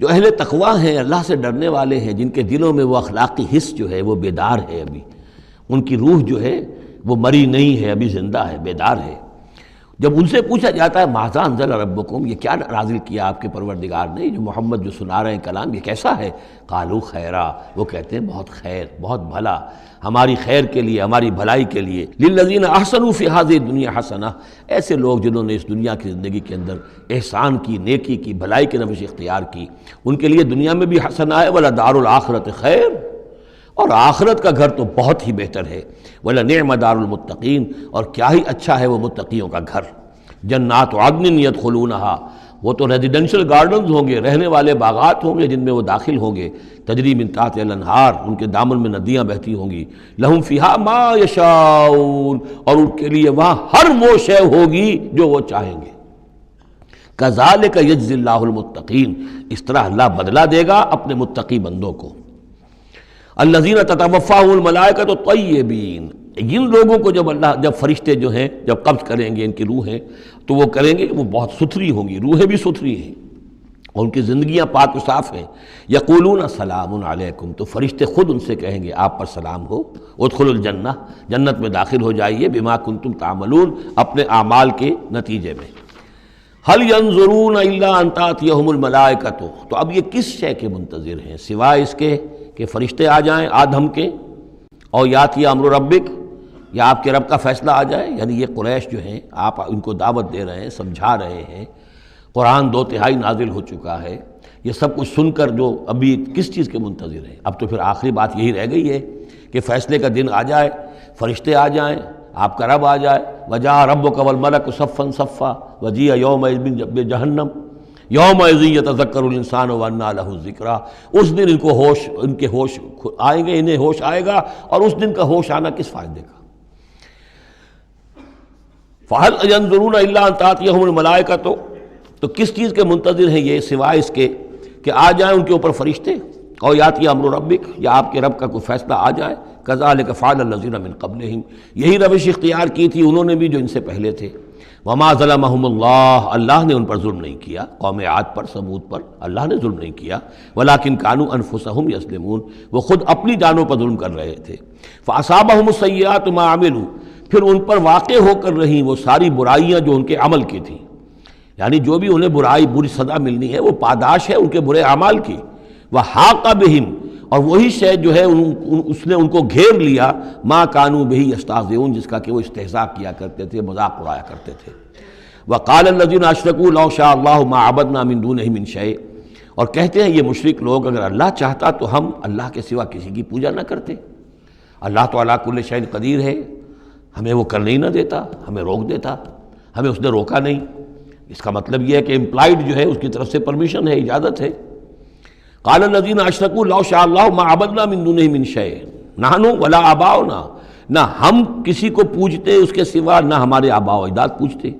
جو اہل تقویٰ ہیں، اللہ سے ڈرنے والے ہیں، جن کے دلوں میں وہ اخلاقی حس جو ہے وہ بیدار ہے، ابھی ان کی روح جو ہے وہ مری نہیں ہے، ابھی زندہ ہے، بیدار ہے، جب ان سے پوچھا جاتا ہے ماذا انزل ربکم، یہ کیا نازل کیا آپ کے پروردگار نے، جو محمد جو سنا رہے ہیں کلام یہ کیسا ہے، قالوا خیرا، وہ کہتے ہیں بہت خیر، بہت بھلا، ہماری خیر کے لیے، ہماری بھلائی کے لیے، للذین احسنوا فی ہذہ الدنیا حسنہ، ایسے لوگ جنہوں نے اس دنیا کی زندگی کے اندر احسان کی، نیکی کی، بھلائی کی روش اختیار کی، ان کے لیے دنیا میں بھی حسنہ ہے، ولدار الآخرۃ خیر، اور آخرت کا گھر تو بہت ہی بہتر ہے، وَلَنِعْمَ دَارُ الْمُتَّقِينَ، اور کیا ہی اچھا ہے وہ متقیوں کا گھر، جنات عدن يدخلونها، وہ تو ریزیڈنشل گارڈنز ہوں گے، رہنے والے باغات ہوں گے جن میں وہ داخل ہوں گے، تجری من تحتہا الانہار، ان کے دامن میں ندیاں بہتی ہوں گی، لہم فیہا ما یشاؤون، اور ان کے لیے وہاں ہر وہ شے ہوگی جو وہ چاہیں گے، کذالک یجزی اللہ المتقین، اس طرح اللہ بدلہ دے گا اپنے متقی بندوں کو، الذین تتوفاہم الملائکۃ الطیبین، جن لوگوں کو جب فرشتے جو ہیں جب قبض کریں گے ان کی روحیں، تو وہ کریں گے کہ وہ بہت ستھری ہوں گی، روحیں بھی ستھری ہیں اور ان کی زندگیاں پاک و صاف ہیں، یقولون سلام علیکم، تو فرشتے خود ان سے کہیں گے آپ پر سلام ہو، ادخلوا الجنہ، جنت میں داخل ہو جائیے، بما کنتم تعملون، اپنے اعمال کے نتیجے میں، هل ينظرون الا ان تاتيهم الملائکۃ، تو اب یہ کس شے کے منتظر ہیں سوائے اس کے کہ فرشتے آ جائیں آدم کے، اور یاتی امر ربک، یا آپ کے رب کا فیصلہ آ جائے، یعنی یہ قریش جو ہیں آپ ان کو دعوت دے رہے ہیں، سمجھا رہے ہیں، قرآن 2/3 نازل ہو چکا ہے، یہ سب کچھ سن کر جو ابھی کس چیز کے منتظر ہیں، اب تو پھر آخری بات یہی رہ گئی ہے کہ فیصلے کا دن آ جائے، فرشتے آ جائیں، آپ کا رب آ جائے، وجاء ربک والملک صفا صفا وجیء یومئذ بجہنم یومئذ یتذکر الانسان وانیٰ لہ الذکریٰ، اس دن ان کے ہوش آئیں گے، انہیں ہوش آئے گا، اور اس دن کا ہوش آنا کس فائدے کا، فَهَلْ يَنظُرُونَ إِلَّا أَن تَأْتِيَهُمُ الْمَلَائِكَةُ، تو کس چیز کے منتظر ہیں یہ سوائے اس کے کہ آ جائیں ان کے اوپر فرشتے، اور یاتی امر ربک، یا آپ کے رب کا کوئی فیصلہ آ جائے، كَذَلِكَ فَعَلَ الَّذِينَ مِن قَبْلِهِمْ، یہی روش اختیار کی تھی انہوں نے بھی جو ان سے پہلے تھے، وَمَا ظَلَمَهُمُ اللَّهُ، اللہ نے ان پر ظلم نہیں کیا، قوم عاد پر، ثمود پر اللہ نے ظلم نہیں کیا، وَلَٰكِن كَانُوا أَنفُسَهُمْ يَظْلِمُونَ، وہ خود اپنی جانوں پر ظلم کر رہے تھے، فَأَصَابَهُمُ السَّيِّئَاتُ مَا عَمِلُوا، پھر ان پر واقع ہو کر رہیں وہ ساری برائیاں جو ان کے عمل کی تھیں، یعنی جو بھی انہیں بری سزا ملنی ہے وہ پاداش ہے ان کے برے اعمال کی، وَحَاقَ بِهِمْ، اور وہی شے جو ہے اس نے ان کو گھیر لیا، ما کانوا بہ یستہزئون، جس کا کہ وہ استہزاء کیا کرتے تھے، مذاق اڑایا کرتے تھے، وقال الذین اشرکوا لو شاء اللہ ما عبدنا من دونہ من شیء، اور کہتے ہیں یہ مشرک لوگ اگر اللہ چاہتا تو ہم اللہ کے سوا کسی کی پوجا نہ کرتے، اللہ تو علی کل شیء قدیر ہے، ہمیں وہ کرنے ہی نہ دیتا، ہمیں روک دیتا، ہمیں اس نے روکا نہیں، اس کا مطلب یہ ہے کہ امپلائڈ جو ہے اس کی طرف سے پرمیشن ہے، اجازت ہے، قال الذین اشرکوا لو شاء اللہ ما عبدنا من دونہ من شیء نحن ولا آباؤنا، نہ ہم کسی کو پوجتے اس کے سوا، نہ ہمارے آباء و اجداد پوجتے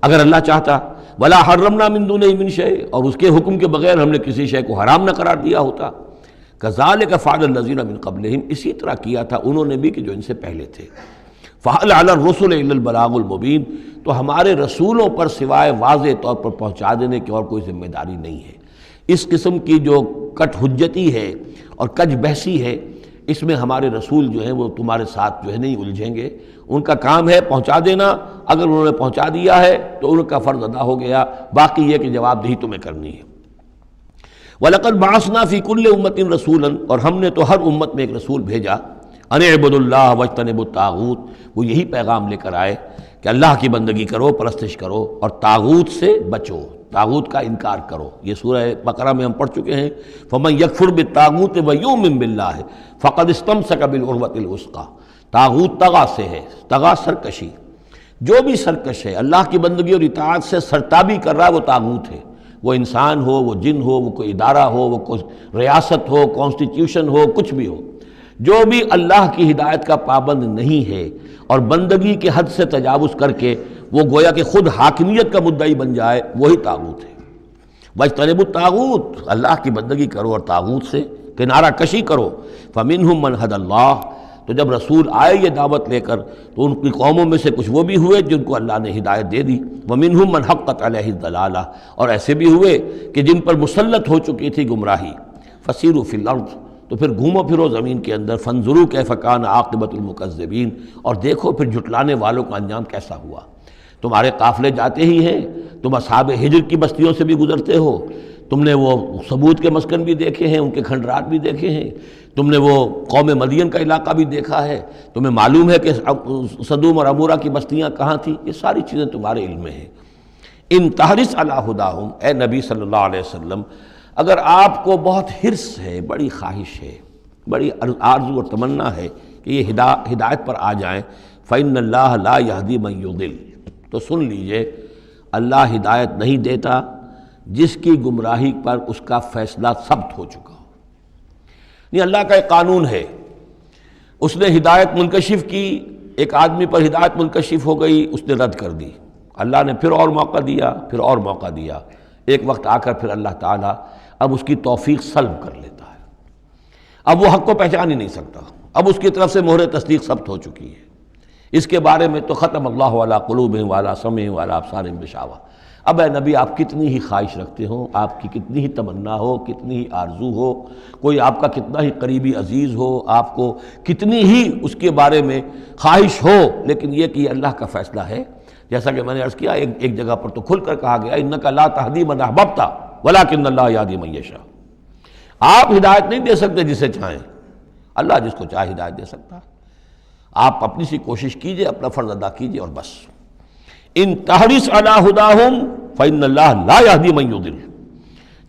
اگر اللہ چاہتا، ولا حرمنا من دونہ من شیء، اور اس کے حکم کے بغیر ہم نے کسی شے کو حرام نہ قرار دیا ہوتا، کذالک فعل الذین من قبلہم، اسی طرح کیا تھا انہوں نے بھی کہ جو ان سے پہلے تھے، فَهَلْ عَلَى الرُّسُلِ إِلَّا الْبَلَاغُ الْمُبِينُ، تو ہمارے رسولوں پر سوائے واضح طور پر پہنچا دینے کی اور کوئی ذمہ داری نہیں ہے، اس قسم کی جو کٹ حجتی ہے اور کج بحثی ہے، اس میں ہمارے رسول جو ہیں وہ تمہارے ساتھ جو ہے نہیں الجھیں گے، ان کا کام ہے پہنچا دینا، اگر انہوں نے پہنچا دیا ہے تو ان کا فرض ادا ہو گیا، باقی یہ کہ جواب دہی تمہیں کرنی ہے، وَلَقَدْ بَعَثْنَا فِي كُلِّ أُمَّةٍ رَسُولًا، اور ہم نے تو ہر امت میں ایک رسول بھیجا، ان اعبدوا اللہ واجتنبوا الطاغوت، وہ یہی پیغام لے کر آئے کہ اللہ کی بندگی کرو، پرستش کرو، اور طاغوت سے بچو، طاغوت کا انکار کرو، یہ سورہ بقرہ میں ہم پڑھ چکے ہیں، فمن یکفر بالطاغوت ویؤمن باللہ فقد استمسک بالعروۃ الوثقی، طاغوت طغا سے ہے، طغا سرکشی، جو بھی سرکش ہے اللہ کی بندگی اور اطاعت سے سرتابی کر رہا ہے وہ طاغوت ہے، وہ انسان ہو، وہ جن ہو، وہ کوئی ادارہ ہو، وہ کوئی ریاست ہو، کانسٹیٹیوشن ہو، کچھ بھی ہو، جو بھی اللہ کی ہدایت کا پابند نہیں ہے اور بندگی کے حد سے تجاوز کر کے وہ گویا کہ خود حاکمیت کا مدعی بن جائے، وہی طاغوت ہے، واجتنبوا الطاغوت، اللہ کی بندگی کرو اور طاغوت سے کنارہ کشی کرو، فمنہم من ھدی اللہ، تو جب رسول آئے یہ دعوت لے کر تو ان کی قوموں میں سے کچھ وہ بھی ہوئے جن کو اللہ نے ہدایت دے دی، وَمِنْهُمْ مَنْ حَقَّتْ عَلَيْهِ الضَّلَالَةُ، اور ایسے بھی ہوئے کہ جن پر مسلط ہو چکی تھی گمراہی۔ فَسِيرُوا فِي الْأَرْضِ، تو پھر گھومو پھرو زمین کے اندر، فَانظُرُوا كَيْفَ كَانَ عَاقِبَةُ الْمُكَذِّبِينَ، اور دیکھو پھر جھٹلانے والوں کا انجام کیسا ہوا۔ تمہارے قافلے جاتے ہی ہیں، تم اصحاب ہجر کی بستیوں سے بھی گزرتے ہو، تم نے وہ ثمود کے مسکن بھی دیکھے ہیں، ان کے کھنڈرات بھی دیکھے ہیں، تم نے وہ قوم مدین کا علاقہ بھی دیکھا ہے، تمہیں معلوم ہے کہ سدوم اور عمورہ کی بستیاں کہاں تھیں، یہ ساری چیزیں تمہارے علم میں ہیں۔ ان تحرص علی ہداہم، اے نبی صلی اللہ علیہ وسلم، اگر آپ کو بہت حرص ہے، بڑی خواہش ہے، بڑی آرزو اور تمنا ہے کہ یہ ہدایت پر آ جائیں، فإن اللہ لا یہدی من یضل، تو سن لیجئے اللہ ہدایت نہیں دیتا جس کی گمراہی پر اس کا فیصلہ ثبت ہو چکا ہو۔ یہ اللہ کا ایک قانون ہے، اس نے ہدایت منکشف کی، ایک آدمی پر ہدایت منکشف ہو گئی، اس نے رد کر دی، اللہ نے پھر اور موقع دیا، پھر اور موقع دیا، ایک وقت آ کر پھر اللہ تعالیٰ اب اس کی توفیق سلب کر لیتا ہے، اب وہ حق کو پہچان ہی نہیں سکتا، اب اس کی طرف سے مہر تصدیق ثبت ہو چکی ہے۔ اس کے بارے میں تو ختم اللہ علی قلوبہم وعلی سمعہم وعلی ابصارہم غشاوہ۔ اب اے نبی آپ کتنی ہی خواہش رکھتے ہو، آپ کی کتنی ہی تمنا ہو، کتنی ہی آرزو ہو، کوئی آپ کا کتنا ہی قریبی عزیز ہو، آپ کو کتنی ہی اس کے بارے میں خواہش ہو، لیکن یہ کہ یہ اللہ کا فیصلہ ہے، جیسا کہ میں نے عرض کیا ایک جگہ پر تو کھل کر کہا گیا انک لا تہدی من احببت ولکن اللہ یہدی من یشاء، آپ ہدایت نہیں دے سکتے جسے چاہیں، اللہ جس کو چاہے ہدایت دے سکتا ہے، آپ اپنی سی کوشش کیجئے، اپنا فرض ادا کیجئے اور بس۔ ان تحرص علی ہداہم فإن اللہ لا یہدی من یضل،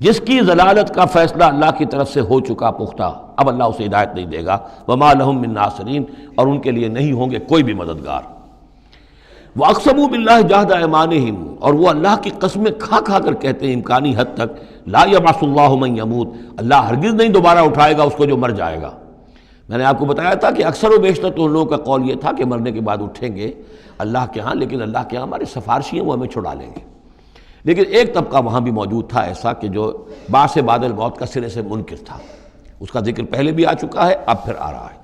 جس کی ضلالت کا فیصلہ اللہ کی طرف سے ہو چکا پختہ، اب اللہ اسے ہدایت نہیں دے گا، وما لہم من ناصرین، اور ان کے لیے نہیں ہوں گے کوئی بھی مددگار۔ وَأَقْسَمُوا بِاللَّهِ جَهْدَ أَيْمَانِهِمْ، اور وہ اللہ کی قسمیں کھا کھا کر کہتے ہیں امکانی حد تک، لا یبعث اللہ من یموت، اللہ ہرگز نہیں دوبارہ اٹھائے گا اس کو جو مر جائے گا۔ میں نے آپ کو بتایا تھا کہ اکثر و بیشتر تو ان لوگوں کا قول یہ تھا کہ مرنے کے بعد اٹھیں گے اللہ کے ہاں، لیکن اللہ کے ہاں ہمارے سفارشی ہیں، وہ ہمیں چھڑا لیں گے۔ لیکن ایک طبقہ وہاں بھی موجود تھا ایسا کہ جو باعث بعد الموت کا سرے سے منکر تھا، اس کا ذکر پہلے بھی آ چکا ہے، اب پھر آ رہا ہے۔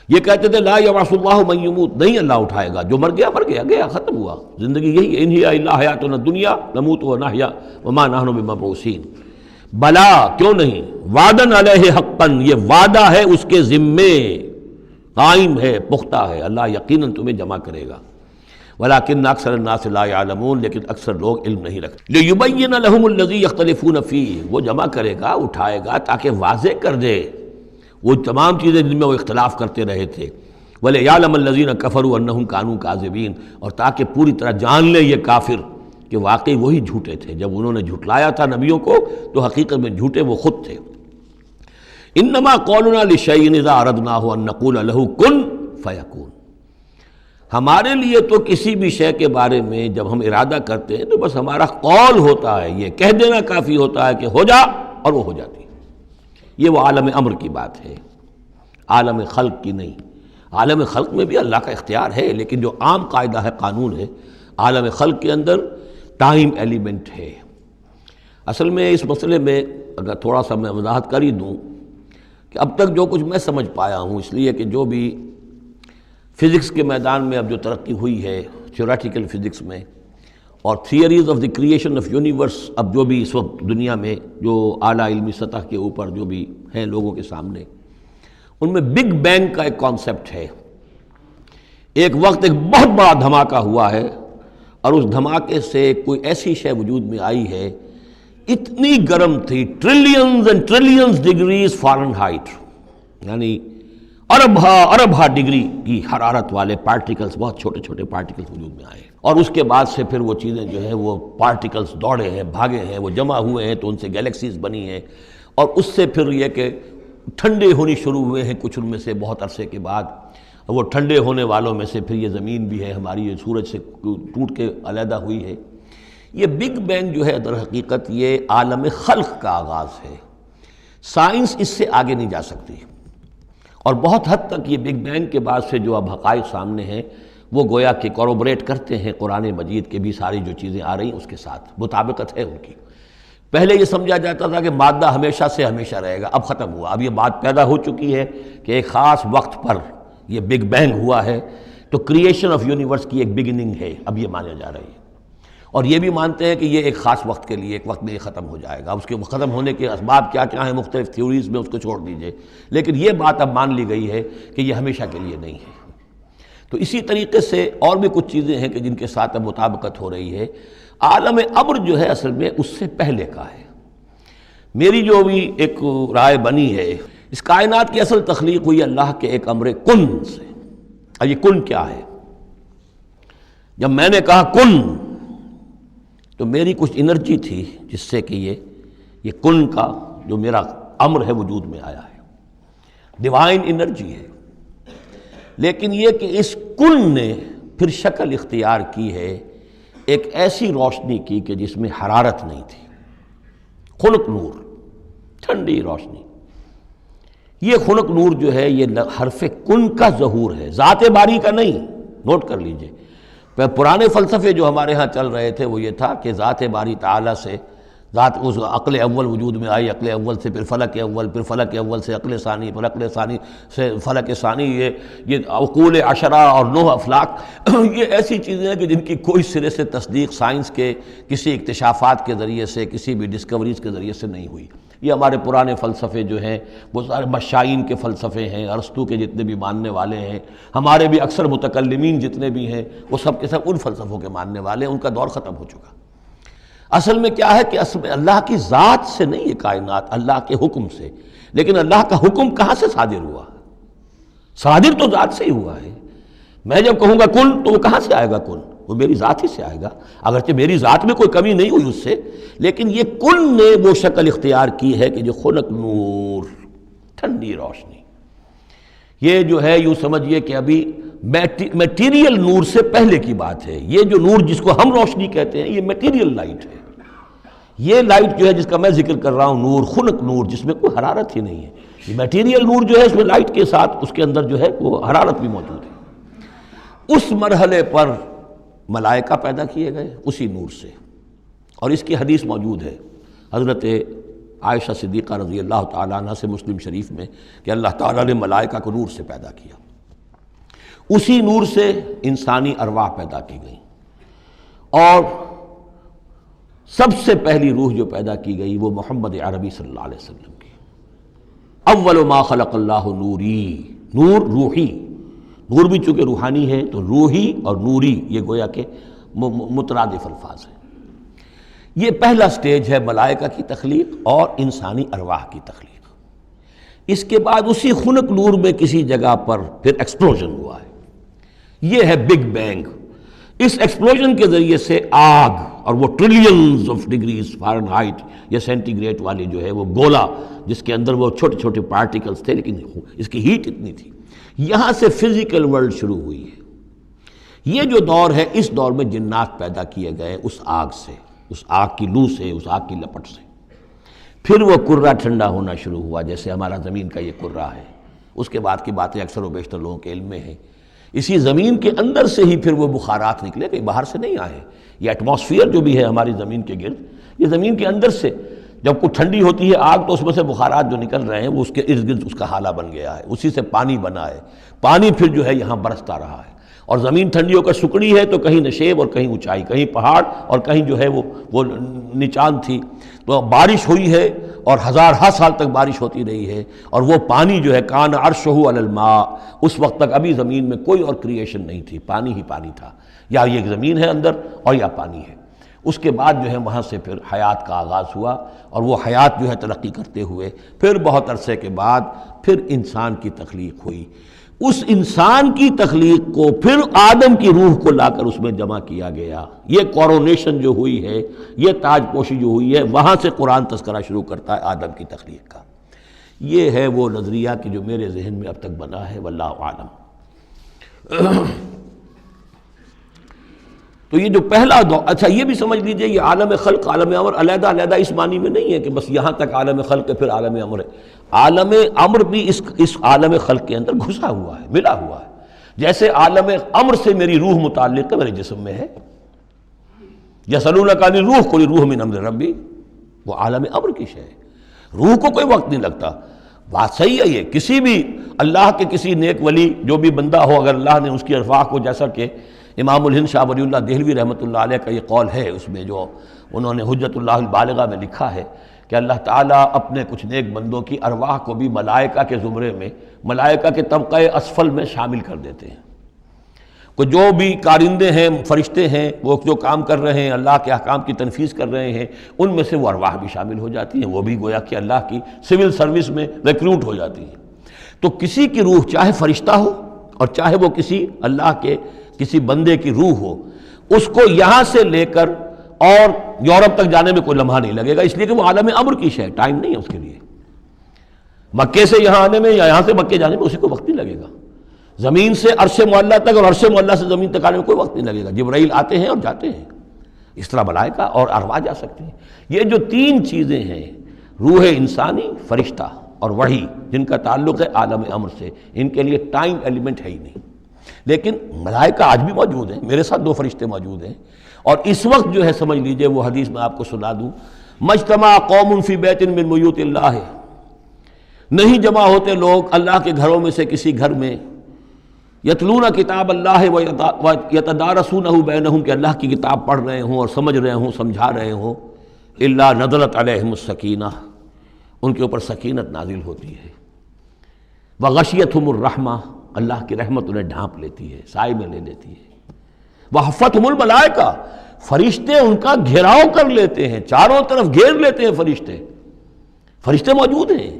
یہ کہتے تھے لا یبعث اللہ من یموت، نہیں اللہ اٹھائے گا، جو مر گیا مر گیا، گیا ختم ہوا، زندگی یہی ہے، ان ہی الا حیاتنا الدنیا نموت ونحیا وما نحن بمبعوثین۔ بلا، کیوں نہیں، وعدن علیہ حقاً، یہ وعدہ ہے اس کے ذمے، قائم ہے، پختہ ہے، اللہ یقیناً تمہیں جمع کرے گا، ولیکن اکثر الناس لا یعلمون، لیکن اکثر لوگ علم نہیں رکھتے۔ لیبین لہم الذی یختلفون فیہ، وہ جمع کرے گا، اٹھائے گا تاکہ واضح کر دے وہ تمام چیزیں جن میں وہ اختلاف کرتے رہے تھے، ولیعلم الذین کفروا انہم کانوا کاذبین، اور تاکہ پوری طرح جان لے یہ کافر کہ واقعی وہی جھوٹے تھے، جب انہوں نے جھٹلایا تھا نبیوں کو تو حقیقت میں جھوٹے وہ خود تھے۔ انما قولنا لشیء اذا اردناہ ان نقول لہ کن فیکون، ہمارے لیے تو کسی بھی شے کے بارے میں جب ہم ارادہ کرتے ہیں تو بس ہمارا قول ہوتا ہے، یہ کہہ دینا کافی ہوتا ہے کہ ہو جا، اور وہ ہو جاتی ہے۔ یہ وہ عالم امر کی بات ہے، عالم خلق کی نہیں۔ عالم خلق میں بھی اللہ کا اختیار ہے، لیکن جو عام قاعدہ ہے، قانون ہے، عالم خلق کے اندر ٹائم ایلیمنٹ ہے۔ اصل میں اس مسئلے میں اگر تھوڑا سا میں وضاحت کر ہی دوں کہ اب تک جو کچھ میں سمجھ پایا ہوں، اس لیے کہ جو بھی فزکس کے میدان میں اب جو ترقی ہوئی ہے، تھیوریٹیکل فزکس میں، اور theories of the creation of universe, اب جو بھی اس وقت دنیا میں جو اعلیٰ علمی سطح کے اوپر جو بھی ہیں لوگوں کے سامنے، ان میں بگ بینگ کا ایک کانسیپٹ ہے۔ ایک وقت ایک بہت بڑا دھماکہ ہوا ہے، اور اس دھماکے سے کوئی ایسی شے وجود میں آئی ہے، اتنی گرم تھی، trillions and trillions degrees foreign height, یعنی اربھا ڈگری کی حرارت والے پارٹیکلز، بہت چھوٹے چھوٹے پارٹیکلز وجود میں آئے، اور اس کے بعد سے پھر وہ چیزیں جو ہیں وہ پارٹیکلز دوڑے ہیں، بھاگے ہیں، وہ جمع ہوئے ہیں تو ان سے گیلیکسیز بنی ہیں، اور اس سے پھر یہ کہ ٹھنڈے ہونی شروع ہوئے ہیں کچھ ان میں سے بہت عرصے کے بعد، وہ ٹھنڈے ہونے والوں میں سے پھر یہ زمین بھی ہے ہماری، یہ سورج سے ٹوٹ کے علیحدہ ہوئی ہے۔ یہ بگ بینگ جو ہے در حقیقت یہ عالم خلق کا آغاز ہے، سائنس اس سے آگے نہیں جا سکتی، اور بہت حد تک یہ بگ بینگ کے بعد سے جو اب حقائق سامنے ہیں وہ گویا کہ کوروبریٹ کرتے ہیں قرآن مجید کے بھی، ساری جو چیزیں آ رہی ہیں اس کے ساتھ مطابقت ہے ان کی۔ پہلے یہ سمجھا جاتا تھا کہ مادہ ہمیشہ سے ہمیشہ رہے گا، اب ختم ہوا، اب یہ بات پیدا ہو چکی ہے کہ ایک خاص وقت پر یہ بگ بینگ ہوا ہے، تو کریشن آف یونیورس کی ایک بگننگ ہے، اب یہ مانا جا رہی ہے۔ اور یہ بھی مانتے ہیں کہ یہ ایک خاص وقت کے لیے، ایک وقت میں یہ ختم ہو جائے گا، اس کے ختم ہونے کے اسباب کیا کیا ہیں مختلف تھیوریز میں، اس کو چھوڑ دیجئے، لیکن یہ بات اب مان لی گئی ہے کہ یہ ہمیشہ کے لیے نہیں ہے۔ تو اسی طریقے سے اور بھی کچھ چیزیں ہیں کہ جن کے ساتھ اب مطابقت ہو رہی ہے۔ عالم امر جو ہے اصل میں اس سے پہلے کا ہے۔ میری جو بھی ایک رائے بنی ہے، اس کائنات کی اصل تخلیق ہوئی اللہ کے ایک امر کن سے۔ اور یہ کن کیا ہے؟ جب میں نے کہا کن تو میری کچھ انرجی تھی جس سے کہ یہ کن کا جو میرا امر ہے وجود میں آیا ہے، ڈیوائن انرجی ہے۔ لیکن یہ کہ اس کن نے پھر شکل اختیار کی ہے ایک ایسی روشنی کی کہ جس میں حرارت نہیں تھی، خنک نور، ٹھنڈی روشنی۔ یہ خنک نور جو ہے یہ حرف کن کا ظہور ہے، ذات باری کا نہیں۔ نوٹ کر لیجئے، پرانے فلسفے جو ہمارے ہاں چل رہے تھے وہ یہ تھا کہ ذات باری تعالیٰ سے ذات اس عقل اول وجود میں آئی، عقل اول سے پھر فلک اول، پھر فلک اول سے عقل ثانی، پھر عقل ثانی سے فلک ثانی، یہ عقول عشرہ اور 9 افلاک، یہ ایسی چیزیں ہیں کہ جن کی کوئی سرے سے تصدیق سائنس کے کسی اکتشافات کے ذریعے سے، کسی بھی ڈسکوریز کے ذریعے سے نہیں ہوئی۔ یہ ہمارے پرانے فلسفے جو ہیں وہ سارے مشائین کے فلسفے ہیں، ارسطو کے جتنے بھی ماننے والے ہیں، ہمارے بھی اکثر متکلمین جتنے بھی ہیں وہ سب کے سب ان فلسفوں کے ماننے والے ہیں، ان کا دور ختم ہو چکا۔ اصل میں کیا ہے کہ اصل میں اللہ کی ذات سے نہیں یہ کائنات، اللہ کے حکم سے۔ لیکن اللہ کا حکم کہاں سے صادر ہوا؟ صادر تو ذات سے ہی ہوا ہے۔ میں جب کہوں گا کن تو وہ کہاں سے آئے گا؟ کن وہ میری ذات ہی سے آئے گا، اگرچہ میری ذات میں کوئی کمی نہیں ہوئی اس سے، لیکن یہ کن نے وہ شکل اختیار کی ہے کہ جو خنک نور، ٹھنڈی روشنی۔ یہ جو ہے یوں سمجھیے کہ ابھی میٹیریل نور سے پہلے کی بات ہے۔ یہ جو نور جس کو ہم روشنی کہتے ہیں یہ میٹیریل لائٹ ہے۔ یہ لائٹ جو ہے جس کا میں ذکر کر رہا ہوں، نور، خنک نور، جس میں کوئی حرارت ہی نہیں ہے، یہ میٹیریل نور جو ہے اس میں لائٹ کے ساتھ اس کے اندر جو ہے وہ حرارت بھی موجود ہے۔ اس مرحلے پر ملائکہ پیدا کیے گئے اسی نور سے، اور اس کی حدیث موجود ہے حضرت عائشہ صدیقہ رضی اللہ تعالیٰ عنہ سے مسلم شریف میں کہ اللہ تعالیٰ نے ملائکہ کو نور سے پیدا کیا۔ اسی نور سے انسانی ارواح پیدا کی گئی، اور سب سے پہلی روح جو پیدا کی گئی وہ محمد عربی صلی اللہ علیہ وسلم کی۔ اول ما خلق اللہ نوری، نور روحی، نور بھی چونکہ روحانی ہے تو روحی اور نوری یہ گویا کہ مترادف الفاظ ہیں۔ یہ پہلا سٹیج ہے ملائکہ کی تخلیق اور انسانی ارواح کی تخلیق۔ اس کے بعد اسی خنک نور میں کسی جگہ پر پھر ایکسپلوژن ہوا ہے، یہ ہے بگ بینگ۔ اس ایکسپلوژن کے ذریعے سے آگ، اور وہ trillions of degrees foreign height یا سینٹی گریڈ والی جو ہے وہ گولا جس کے اندر وہ چھوٹے چھوٹے پارٹیکلز تھے، لیکن اس کی ہیٹ اتنی تھی، یہاں سے فزیکل ورلڈ شروع ہوئی ہے۔ یہ جو دور ہے، اس دور میں جنات پیدا کیے گئے اس آگ سے، اس آگ کی لو سے، اس آگ کی لپٹ سے۔ پھر وہ کرہ ٹھنڈا ہونا شروع ہوا، جیسے ہمارا زمین کا یہ کرہ ہے۔ اس کے بعد کی باتیں اکثر و بیشتر لوگوں کے علم میں ہیں۔ اسی زمین کے اندر سے ہی پھر وہ بخارات نکلے، کہیں باہر سے نہیں آئے۔ یہ ایٹماسفیئر جو بھی ہے ہماری زمین کے گرد، یہ زمین کے اندر سے جب کوئی ٹھنڈی ہوتی ہے آگ تو اس میں سے بخارات جو نکل رہے ہیں وہ اس کے ارد گرد اس کا حالہ بن گیا ہے، اسی سے پانی بنا ہے۔ پانی پھر جو ہے یہاں برستا رہا ہے، اور زمین ٹھنڈی ہو کر سکڑی ہے تو کہیں نشیب اور کہیں اونچائی، کہیں پہاڑ اور کہیں جو ہے وہ نچان تھی، تو بارش ہوئی ہے اور ہزارہا سال تک بارش ہوتی رہی ہے، اور وہ پانی جو ہے کان عرشہ علی الماء، اس وقت تک ابھی زمین میں کوئی اور کریشن نہیں تھی، پانی ہی پانی تھا، یا یہ زمین ہے اندر اور یا پانی ہے۔ اس کے بعد جو ہے وہاں سے پھر حیات کا آغاز ہوا، اور وہ حیات جو ہے ترقی کرتے ہوئے پھر بہت عرصے کے بعد پھر انسان کی تخلیق ہوئی۔ اس انسان کی تخلیق کو پھر آدم کی روح کو لا کر اس میں جمع کیا گیا۔ یہ کورونیشن جو ہوئی ہے، یہ تاج پوشی جو ہوئی ہے، وہاں سے قرآن تذکرہ شروع کرتا ہے آدم کی تخلیق کا۔ یہ ہے وہ نظریہ کہ جو میرے ذہن میں اب تک بنا ہے، واللہ اعلم۔ تو یہ جو پہلا دور، اچھا یہ بھی سمجھ لیجئے یہ عالم خلق، عالم امر علیحدہ علیحدہ اس معنی میں نہیں ہے کہ بس یہاں تک عالم خلق ہے پھر عالم امر ہے۔ عالم امر بھی اس عالم خلق کے اندر گھسا ہوا ہے، ملا ہوا ہے۔ جیسے عالم امر سے میری روح متعلق ہے، میرے جسم میں ہے۔ یسألونک عن الروح قل الروح من امر ربی، وہ عالم امر کی شے ہے، روح کو کوئی وقت نہیں لگتا۔ بات صحیح ہے، یہ کسی بھی اللہ کے کسی نیک ولی جو بھی بندہ ہو، اگر اللہ نے اس کی ارواح کو، جیسا کہ امام الہند شاہ ولی اللہ دہلوی رحمۃ اللہ علیہ کا یہ قول ہے، اس میں جو انہوں نے حجت اللہ البالغہ میں لکھا ہے کہ اللہ تعالیٰ اپنے کچھ نیک بندوں کی ارواح کو بھی ملائکہ کے زمرے میں، ملائکہ کے طبقہ اسفل میں شامل کر دیتے ہیں۔ کہ جو بھی کارندے ہیں، فرشتے ہیں، وہ جو کام کر رہے ہیں، اللہ کے احکام کی تنفیذ کر رہے ہیں، ان میں سے وہ ارواح بھی شامل ہو جاتی ہیں، وہ بھی گویا کہ اللہ کی سول سروس میں ریکروٹ ہو جاتی ہیں۔ تو کسی کی روح چاہے فرشتہ ہو اور چاہے وہ کسی اللہ کے کسی بندے کی روح ہو، اس کو یہاں سے لے کر اور یورپ تک جانے میں کوئی لمحہ نہیں لگے گا، اس لیے کہ وہ عالم امر کی شے ہے، ٹائم نہیں ہے اس کے لیے۔ مکے سے یہاں آنے میں یا یہاں سے مکے جانے میں اسی کو وقت نہیں لگے گا، زمین سے عرش معلہ تک اور عرش معلہ سے زمین تک آنے میں کوئی وقت نہیں لگے گا۔ جبرائیل آتے ہیں اور جاتے ہیں، اس طرح ملائکہ اور ارواح جا سکتے ہیں۔ یہ جو تین چیزیں ہیں، روح انسانی، فرشتہ اور وحی، جن کا تعلق ہے عالم امر سے، ان کے لیے ٹائم ایلیمنٹ ہے ہی نہیں۔ لیکن ملائکہ آج بھی موجود ہیں، میرے ساتھ 2 فرشتے موجود ہیں، اور اس وقت جو ہے سمجھ لیجئے، وہ حدیث میں آپ کو سنا دوں، مجتمع قوم فی بیت من بیوت اللہ، نہیں جمع ہوتے لوگ اللہ کے گھروں میں سے کسی گھر میں، یتلون کتاب اللہ ویتدارسونہ بینہم، کہ اللہ کی کتاب پڑھ رہے ہوں اور سمجھ رہے ہوں، سمجھا رہے ہوں، الا نزلت علیہم السکینہ، ان کے اوپر سکینت نازل ہوتی ہے، وغشیتہم الرحمہ، اللہ کی رحمت انہیں ڈھانپ لیتی ہے، سائے میں لے لیتی ہے، وحفتہم الملائکہ، فرشتے ان کا گھیراؤ کر لیتے ہیں، چاروں طرف گھیر لیتے ہیں فرشتے، فرشتے موجود ہیں،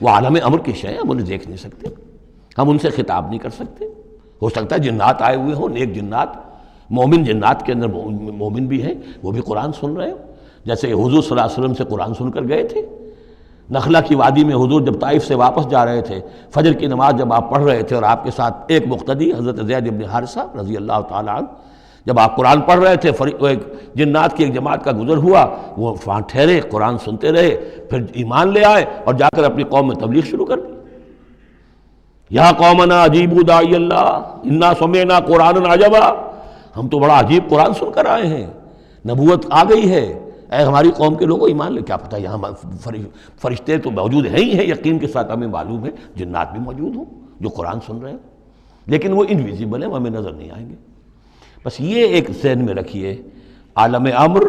وہ عالم امر کی شے ہے، ہم انہیں دیکھ نہیں سکتے، ہم ان سے خطاب نہیں کر سکتے۔ ہو سکتا ہے جنات آئے ہوئے ہوں، نیک جنات، مومن جنات کے اندر مومن بھی ہیں، وہ بھی قرآن سن رہے ہوں، جیسے حضور صلی اللہ علیہ وسلم سے قرآن سن کر گئے تھے۔ نخلہ کی وادی میں حضور جب طائف سے واپس جا رہے تھے، فجر کی نماز جب آپ پڑھ رہے تھے اور آپ کے ساتھ ایک مقتدی حضرت زید بن حارثہ رضی اللہ تعالیٰ عنہ، جب آپ قرآن پڑھ رہے تھے، ایک جنات کی ایک جماعت کا گزر ہوا، وہ وہاں ٹھہرے، قرآن سنتے رہے، پھر ایمان لے آئے اور جا کر اپنی قوم میں تبلیغ شروع کر دی۔ یا قومنا اجیبوا داعی اللہ انا سمعنا قرآنا عجبا، ہم تو بڑا عجیب قرآن سن کر آئے ہیں، نبوت آ گئی ہے، اے ہماری قوم کے لوگوں ایمان لے۔ کیا پتہ یہاں فرشتے تو موجود ہیں ہی ہیں، یقین کے ساتھ ہمیں معلوم ہے جنات بھی موجود ہوں جو قرآن سن رہے ہیں، لیکن وہ انویزیبل ہیں، ہمیں نظر نہیں آئیں گے۔ بس یہ ایک ذہن میں رکھیے، عالم امر،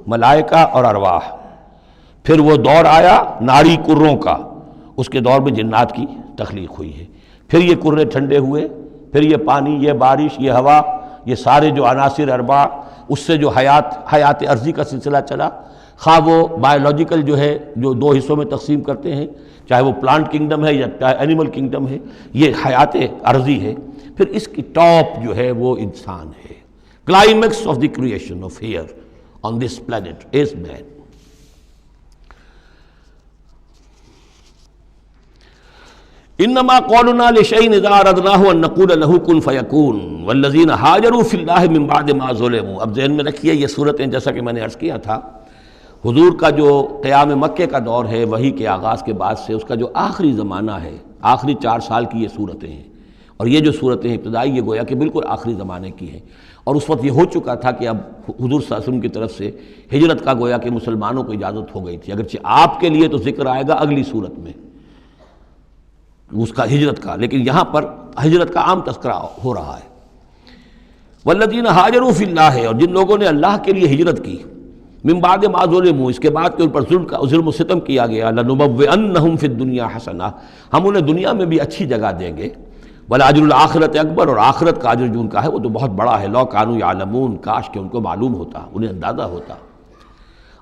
ملائکہ اور ارواح۔ پھر وہ دور آیا ناری کروں کا، اس کے دور میں جنات کی تخلیق ہوئی ہے، پھر یہ کرے ٹھنڈے ہوئے، پھر یہ پانی، یہ بارش، یہ ہوا، یہ سارے جو عناصر اربع، اس سے جو حیات ارضی کا سلسلہ چلا، خواہ وہ بایولوجیکل جو ہے، جو 2 حصوں میں تقسیم کرتے ہیں، چاہے وہ پلانٹ کنگڈم ہے یا چاہے اینیمل کنگڈم ہے، یہ حیات ارضی ہے، پھر اس کی ٹاپ جو ہے وہ انسان ہے۔ Climax of the creation of here on this planet is man. انما قولنا لشيء اذا اردناه ان نقول له كن فيكون والذين هاجروا في الله من بعد ما ظلموا۔ اب ذہن میں رکھیے یہ صورتیں، جیسا کہ میں نے عرض کیا تھا، حضور کا جو قیام مکے کا دور ہے، وحی کے آغاز کے بعد سے اس کا جو آخری زمانہ ہے، آخری 4 سال کی یہ صورتیں ہیں، اور یہ جو صورتیں ابتدائی یہ گویا کہ بالکل آخری زمانے کی ہیں، اور اس وقت یہ ہو چکا تھا کہ اب حضور صلی اللہ علیہ وسلم کی طرف سے ہجرت کا گویا کہ مسلمانوں کو اجازت ہو گئی تھی، اگرچہ آپ کے لیے تو ذکر آئے گا اگلی صورت میں اس کا ہجرت کا، لیکن یہاں پر ہجرت کا عام تذکرہ ہو رہا ہے۔ والذین ہاجروا فی اللہ، اور جن لوگوں نے اللہ کے لیے ہجرت کی، من بعد ما ظلموا، اس کے بعد کہ ان پر ظلم و ستم کیا گیا، لنبوئنہم فی الدنیا حسنہ، ہم انہیں دنیا میں بھی اچھی جگہ دیں گے، ولاجر الآخرۃ اکبر، اور آخرت کا اجر جو ان کا ہے وہ تو بہت بڑا ہے، لو کانوا یعلمون، کاش کہ ان کو معلوم ہوتا، انہیں اندازہ ہوتا۔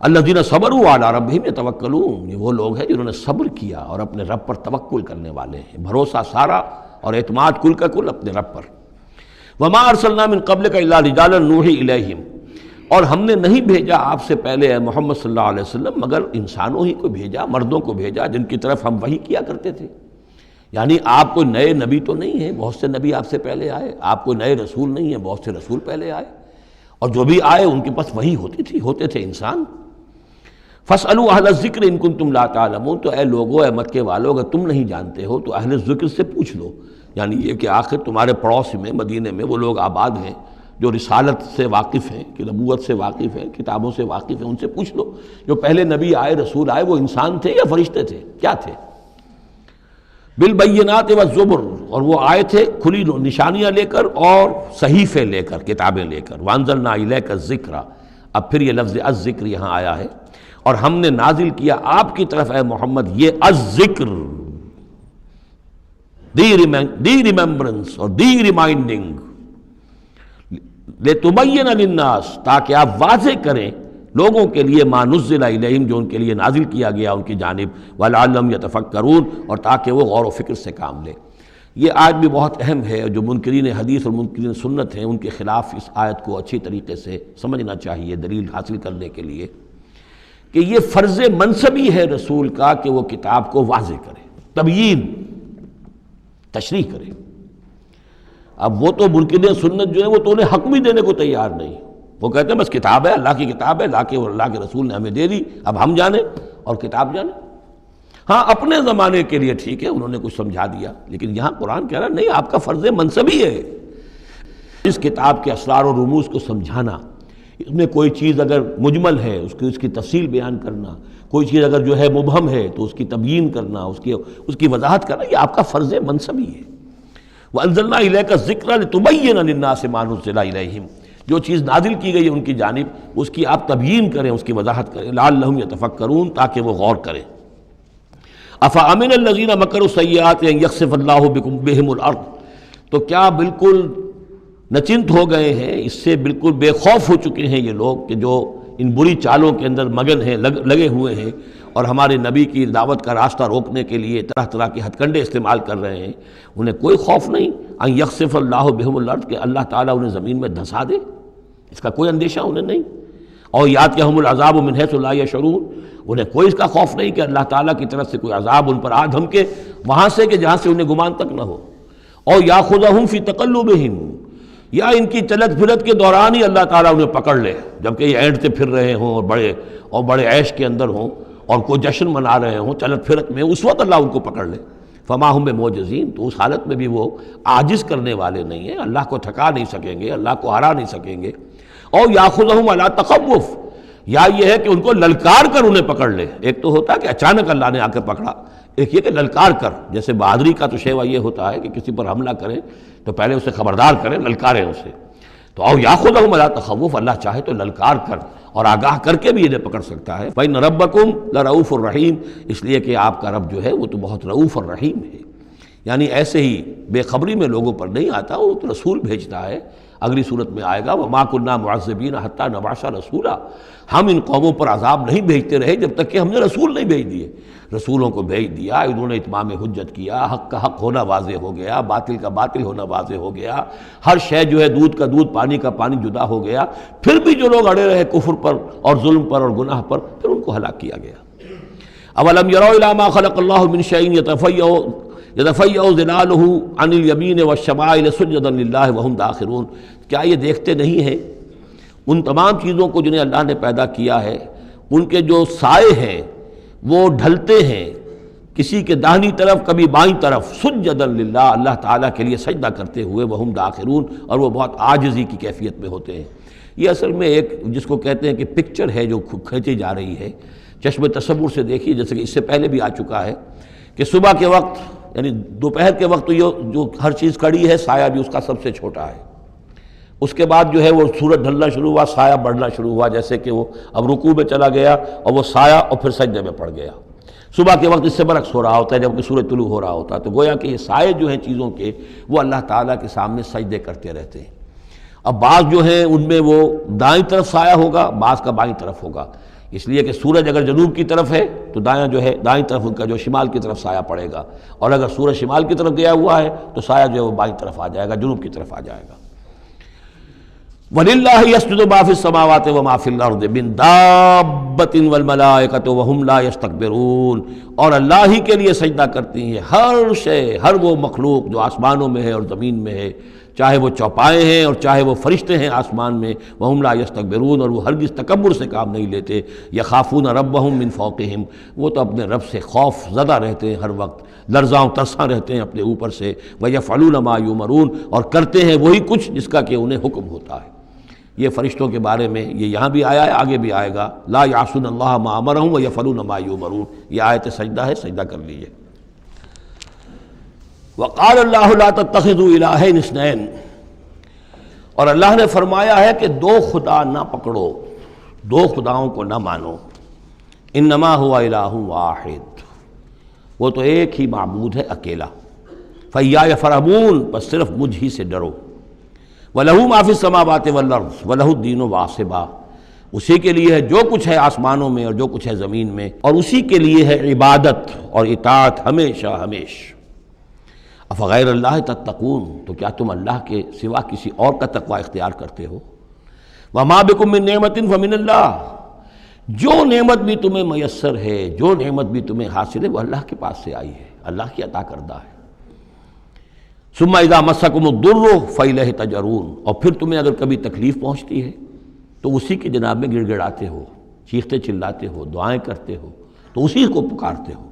الذین صبروا علی ربہم یتوکلون، یہ وہ لوگ ہیں جنہوں نے صبر کیا اور اپنے رب پر توکل کرنے والے ہیں، بھروسہ سارا اور اعتماد کل کا کل اپنے رب پر۔ وما ارسلنا من قبلک الا رجالا نوحی الیہم، اور ہم نے نہیں بھیجا آپ سے پہلے اے محمد صلی اللہ علیہ وسلم مگر انسانوں ہی کو بھیجا، مردوں کو بھیجا جن کی طرف ہم وحی کیا کرتے تھے۔ یعنی آپ کوئی نئے نبی تو نہیں ہیں، بہت سے نبی آپ سے پہلے آئے، آپ کوئی نئے رسول نہیں ہیں، بہت سے رسول پہلے آئے، اور جو بھی آئے ان کے پاس وحی ہوتی تھی، ہوتے تھے انسان۔ فاسألوا اہل الذکر ان کنتم لا تعلمون، تو اے لوگو، اے مکے والو، اگر تم نہیں جانتے ہو تو اہل ذکر سے پوچھ لو، یعنی یہ کہ آخر تمہارے پڑوس میں مدینے میں وہ لوگ آباد ہیں جو رسالت سے واقف ہیں، کہ نبوت سے واقف ہیں، کتابوں سے واقف ہیں، ان سے پوچھ لو جو پہلے نبی آئے، رسول آئے، وہ انسان تھے یا فرشتے تھے، کیا تھے؟ بالبینات والزبر، اور وہ آئے تھے کھلی نشانیاں لے کر اور صحیفے لے کر، کتابیں لے کر۔ وانزلنا الیک الذکر، اب پھر یہ لفظ الذکر یہاں آیا ہے، اور ہم نے نازل کیا آپ کی طرف اے محمد یہ الذکر، دی ریممبرنس اور دی ریمائنڈنگ، لِتُبَيِّنَ لِلنَّاسِ، تاکہ آپ واضح کریں لوگوں کے لیے ما نزل الیہم، جو ان کے لیے نازل کیا گیا ان کی جانب، وَلَعَلَّهُمْ يَتَفَكَّرُونَ، اور تاکہ وہ غور و فکر سے کام لیں۔ یہ آیت بھی بہت اہم ہے، جو منکرین حدیث اور منکرین سنت ہیں ان کے خلاف اس آیت کو اچھی طریقے سے سمجھنا چاہیے دلیل حاصل کرنے کے لیے، کہ یہ فرض منصبی ہے رسول کا کہ وہ کتاب کو واضح کرے، تبیین، تشریح کرے۔ اب وہ تو منکرین سنت جو ہے وہ تو انہیں حق بھی دینے کو تیار نہیں، وہ کہتے ہیں بس کتاب ہے، اللہ کی کتاب ہے، اللہ کے رسول نے ہمیں دے دی، اب ہم جانیں اور کتاب جانیں۔ ہاں اپنے زمانے کے لیے ٹھیک ہے، انہوں نے کچھ سمجھا دیا، لیکن یہاں قرآن کہہ رہا نہیں، آپ کا فرض منصبی ہے اس کتاب کے اسرار و رموز کو سمجھانا۔ اس میں کوئی چیز اگر مجمل ہے اس کی تفصیل بیان کرنا، کوئی چیز اگر جو ہے مبہم ہے تو اس کی تبیین کرنا، اس کی وضاحت کرنا، یہ آپ کا فرض منصبی ہے۔ وَأَنزَلْنَا إِلَيْكَ الذِّكْرَ لِتُبَيِّنَ لِلنَّاسِ مَا نُزِّلَ إِلَيْهِمْ، جو چیز نازل کی گئی ہے ان کی جانب اس کی آپ تبیین کریں، اس کی وضاحت کریں، لعلہم یتفکرون، تاکہ وہ غور کریں۔ افامن الذین مکروا السیئات ان یخسف اللہ بہم الارض، تو کیا بالکل نچنت ہو گئے ہیں، اس سے بالکل بے خوف ہو چکے ہیں یہ لوگ کہ جو ان بری چالوں کے اندر مگن ہیں، لگے ہوئے ہیں، اور ہمارے نبی کی دعوت کا راستہ روکنے کے لیے طرح طرح کے ہتھ کنڈے استعمال کر رہے ہیں، انہیں کوئی خوف نہیں ان یخسف اللہ بہم الارض، کہ اللہ تعالیٰ انہیں زمین میں دھسا دے، اس کا کوئی اندیشہ انہیں نہیں۔ اور یاتیہم العذاب من حیث لا یشعرون، انہیں کوئی اس کا خوف نہیں کہ اللہ تعالیٰ کی طرف سے کوئی عذاب ان پر آ دھمکے وہاں سے کہ جہاں سے انہیں گمان تک نہ ہو۔ اور یاخذہم فی تقلبہم، یا ان کی چلت پھرت کے دوران ہی اللہ تعالیٰ انہیں پکڑ لے، جبکہ یہ اینٹتے پھر رہے ہوں اور بڑے عیش کے اندر ہوں اور کوئی جشن منا رہے ہوں چلت پھرت میں، اس وقت اللہ ان کو پکڑ لے۔ فما ہم بمعجزین، تو اس حالت میں بھی وہ عاجز کرنے والے نہیں ہیں، اللہ کو تھکا نہیں سکیں گے، اللہ کو ہرا نہیں سکیں گے۔ اور یاخذہم علی تخوف، یا یہ ہے کہ ان کو للکار کر انہیں پکڑ لے۔ ایک تو ہوتا ہے کہ اچانک اللہ نے آ کے پکڑا، ایک یہ کہ للکار کر، جیسے بہادری کا تو شیوا یہ ہوتا ہے کہ کسی پر حملہ کریں تو پہلے اسے خبردار کریں، للکاریں اسے۔ تو او یاخذہم علی تخوف، اللہ چاہے تو للکار کر اور آگاہ کر کے بھی انہیں پکڑ سکتا ہے۔ فإن ربکم لرؤوف الرحیم، اس لیے کہ آپ کا رب جو ہے وہ تو بہت رؤوف الرحیم ہے، یعنی ایسے ہی بے خبری میں لوگوں پر نہیں آتا، وہ تو رسول بھیجتا ہے۔ اگلی صورت میں آئے گا وما كنا معذبین حتی نبعث رسولا، ہم ان قوموں پر عذاب نہیں بھیجتے رہے جب تک کہ ہم نے رسول نہیں بھیج دیے۔ رسولوں کو بھیج دیا، انہوں نے اتمام حجت کیا، حق کا حق ہونا واضح ہو گیا، باطل کا باطل ہونا واضح ہو گیا، ہر شے جو ہے دودھ کا دودھ پانی کا پانی جدا ہو گیا، پھر بھی جو لوگ اڑے رہے کفر پر اور ظلم پر اور گناہ پر، پھر ان کو ہلاک کیا گیا۔ اولم یروا الی ما خلق اللہ من شیء یتفیأ ظلالہ عن الیمین والشمائل سجدا للہ وہم داخرون، کیا یہ دیکھتے نہیں ہیں ان تمام چیزوں کو جنہیں اللہ نے پیدا کیا ہے، ان کے جو سائے ہیں وہ ڈھلتے ہیں کسی کے داہنی طرف کبھی بائیں طرف، سجدا للہ، اللہ تعالیٰ کے لیے سجدہ کرتے ہوئے، وہم داخرون، اور وہ بہت عاجزی کی کیفیت میں ہوتے ہیں۔ یہ اصل میں ایک جس کو کہتے ہیں کہ پکچر ہے جو کھینچی جا رہی ہے، چشم تصور سے دیکھیے، جیسے کہ اس سے پہلے بھی آ چکا ہے کہ صبح کے وقت یعنی دوپہر کے وقت یہ جو ہر چیز کھڑی ہے، سایہ بھی اس کا سب سے چھوٹا ہے۔ اس کے بعد جو ہے وہ سورج ڈھلنا شروع ہوا، سایہ بڑھنا شروع ہوا، جیسے کہ وہ اب رکوع میں چلا گیا اور وہ سایہ اور پھر سجدے میں پڑ گیا۔ صبح کے وقت اس سے برعکس ہو رہا ہوتا ہے جبکہ سورج طلوع ہو رہا ہوتا ہے، تو گویا کہ یہ سائے جو ہیں چیزوں کے وہ اللہ تعالیٰ کے سامنے سجدے کرتے رہتے ہیں۔ اب بعض جو ہیں ان میں وہ دائیں طرف سایہ ہوگا، بعض کا بائیں طرف ہوگا، اس لیے کہ سورج اگر جنوب کی طرف ہے تو دایاں جو ہے دائیں طرف ان کا جو شمال کی طرف سایہ پڑے گا، اور اگر سورج شمال کی طرف گیا ہوا ہے تو سایہ جو ہے وہ بائیں طرف آ جائے گا، جنوب کی طرف آ جائے گا۔ وَلِلَّهِ يَسْجُدُ مَا فِي السَّمَاوَاتِ وَمَا فِي الْأَرْضِ مِن دَابَّةٍ وَالْمَلَائِكَةُ وَهُمْ لَا يَسْتَكْبِرُونَ، اور اللہ ہی کے لیے سجدہ کرتی ہیں ہر شے، ہر وہ مخلوق جو آسمانوں میں ہے اور زمین میں ہے، چاہے وہ چوپائے ہیں اور چاہے وہ فرشتے ہیں آسمان میں، وہم لا یستکبرون، اور وہ ہرگز تکبر سے کام نہیں لیتے، یخافون ربہم من فوقہم، وہ تو اپنے رب سے خوف زدہ رہتے ہیں، ہر وقت لرزاں و ترساں رہتے ہیں اپنے اوپر سے، ویفعلون ما یؤمرون، اور کرتے ہیں وہی کچھ جس کا کہ انہیں حکم ہوتا ہے۔ یہ فرشتوں کے بارے میں یہ یہاں بھی آیا ہے، آگے بھی آئے گا، لا یعصون اللہ ما امرہم ویفعلون ما یؤمرون، یہ آیت سجدہ ہے، سجدہ کر لیجئے۔ وقال اللہ لا تتخذوا الہین اثنین، اور اللہ نے فرمایا ہے کہ دو خدا نہ پکڑو، دو خداؤں کو نہ مانو، انما هو الہ واحد، وہ تو ایک ہی معبود ہے اکیلا، فیایا فرحبون، بس صرف مجھ ہی سے ڈرو، وَلَهُ مَا فِي السَّمَاوَاتِ وَالْأَرْضِ وَلَهُ الدِّينُ وَاصِبًا، اسی کے لیے ہے جو کچھ ہے آسمانوں میں اور جو کچھ ہے زمین میں، اور اسی کے لیے ہے عبادت اور اطاعت ہمیشہ ہمیش۔ افغیر اللہ تتقون، تو کیا تم اللہ کے سوا کسی اور کا تقوی اختیار کرتے ہو؟ وَمَا بِكُم مِّن نِّعْمَةٍ فَمِنَ اللَّهِ، جو نعمت بھی تمہیں میسر ہے، جو نعمت بھی تمہیں حاصل ہے، وہ اللہ کے پاس سے آئی ہے، اللہ کی عطا کردہ ہے۔ ثم اذا مسکم الضر فالیہ تجرون، اور پھر تمہیں اگر کبھی تکلیف پہنچتی ہے تو اسی کی جناب میں گڑ گڑاتے ہو، چیختے چلاتے ہو، دعائیں کرتے ہو، تو اسی کو پکارتے ہو۔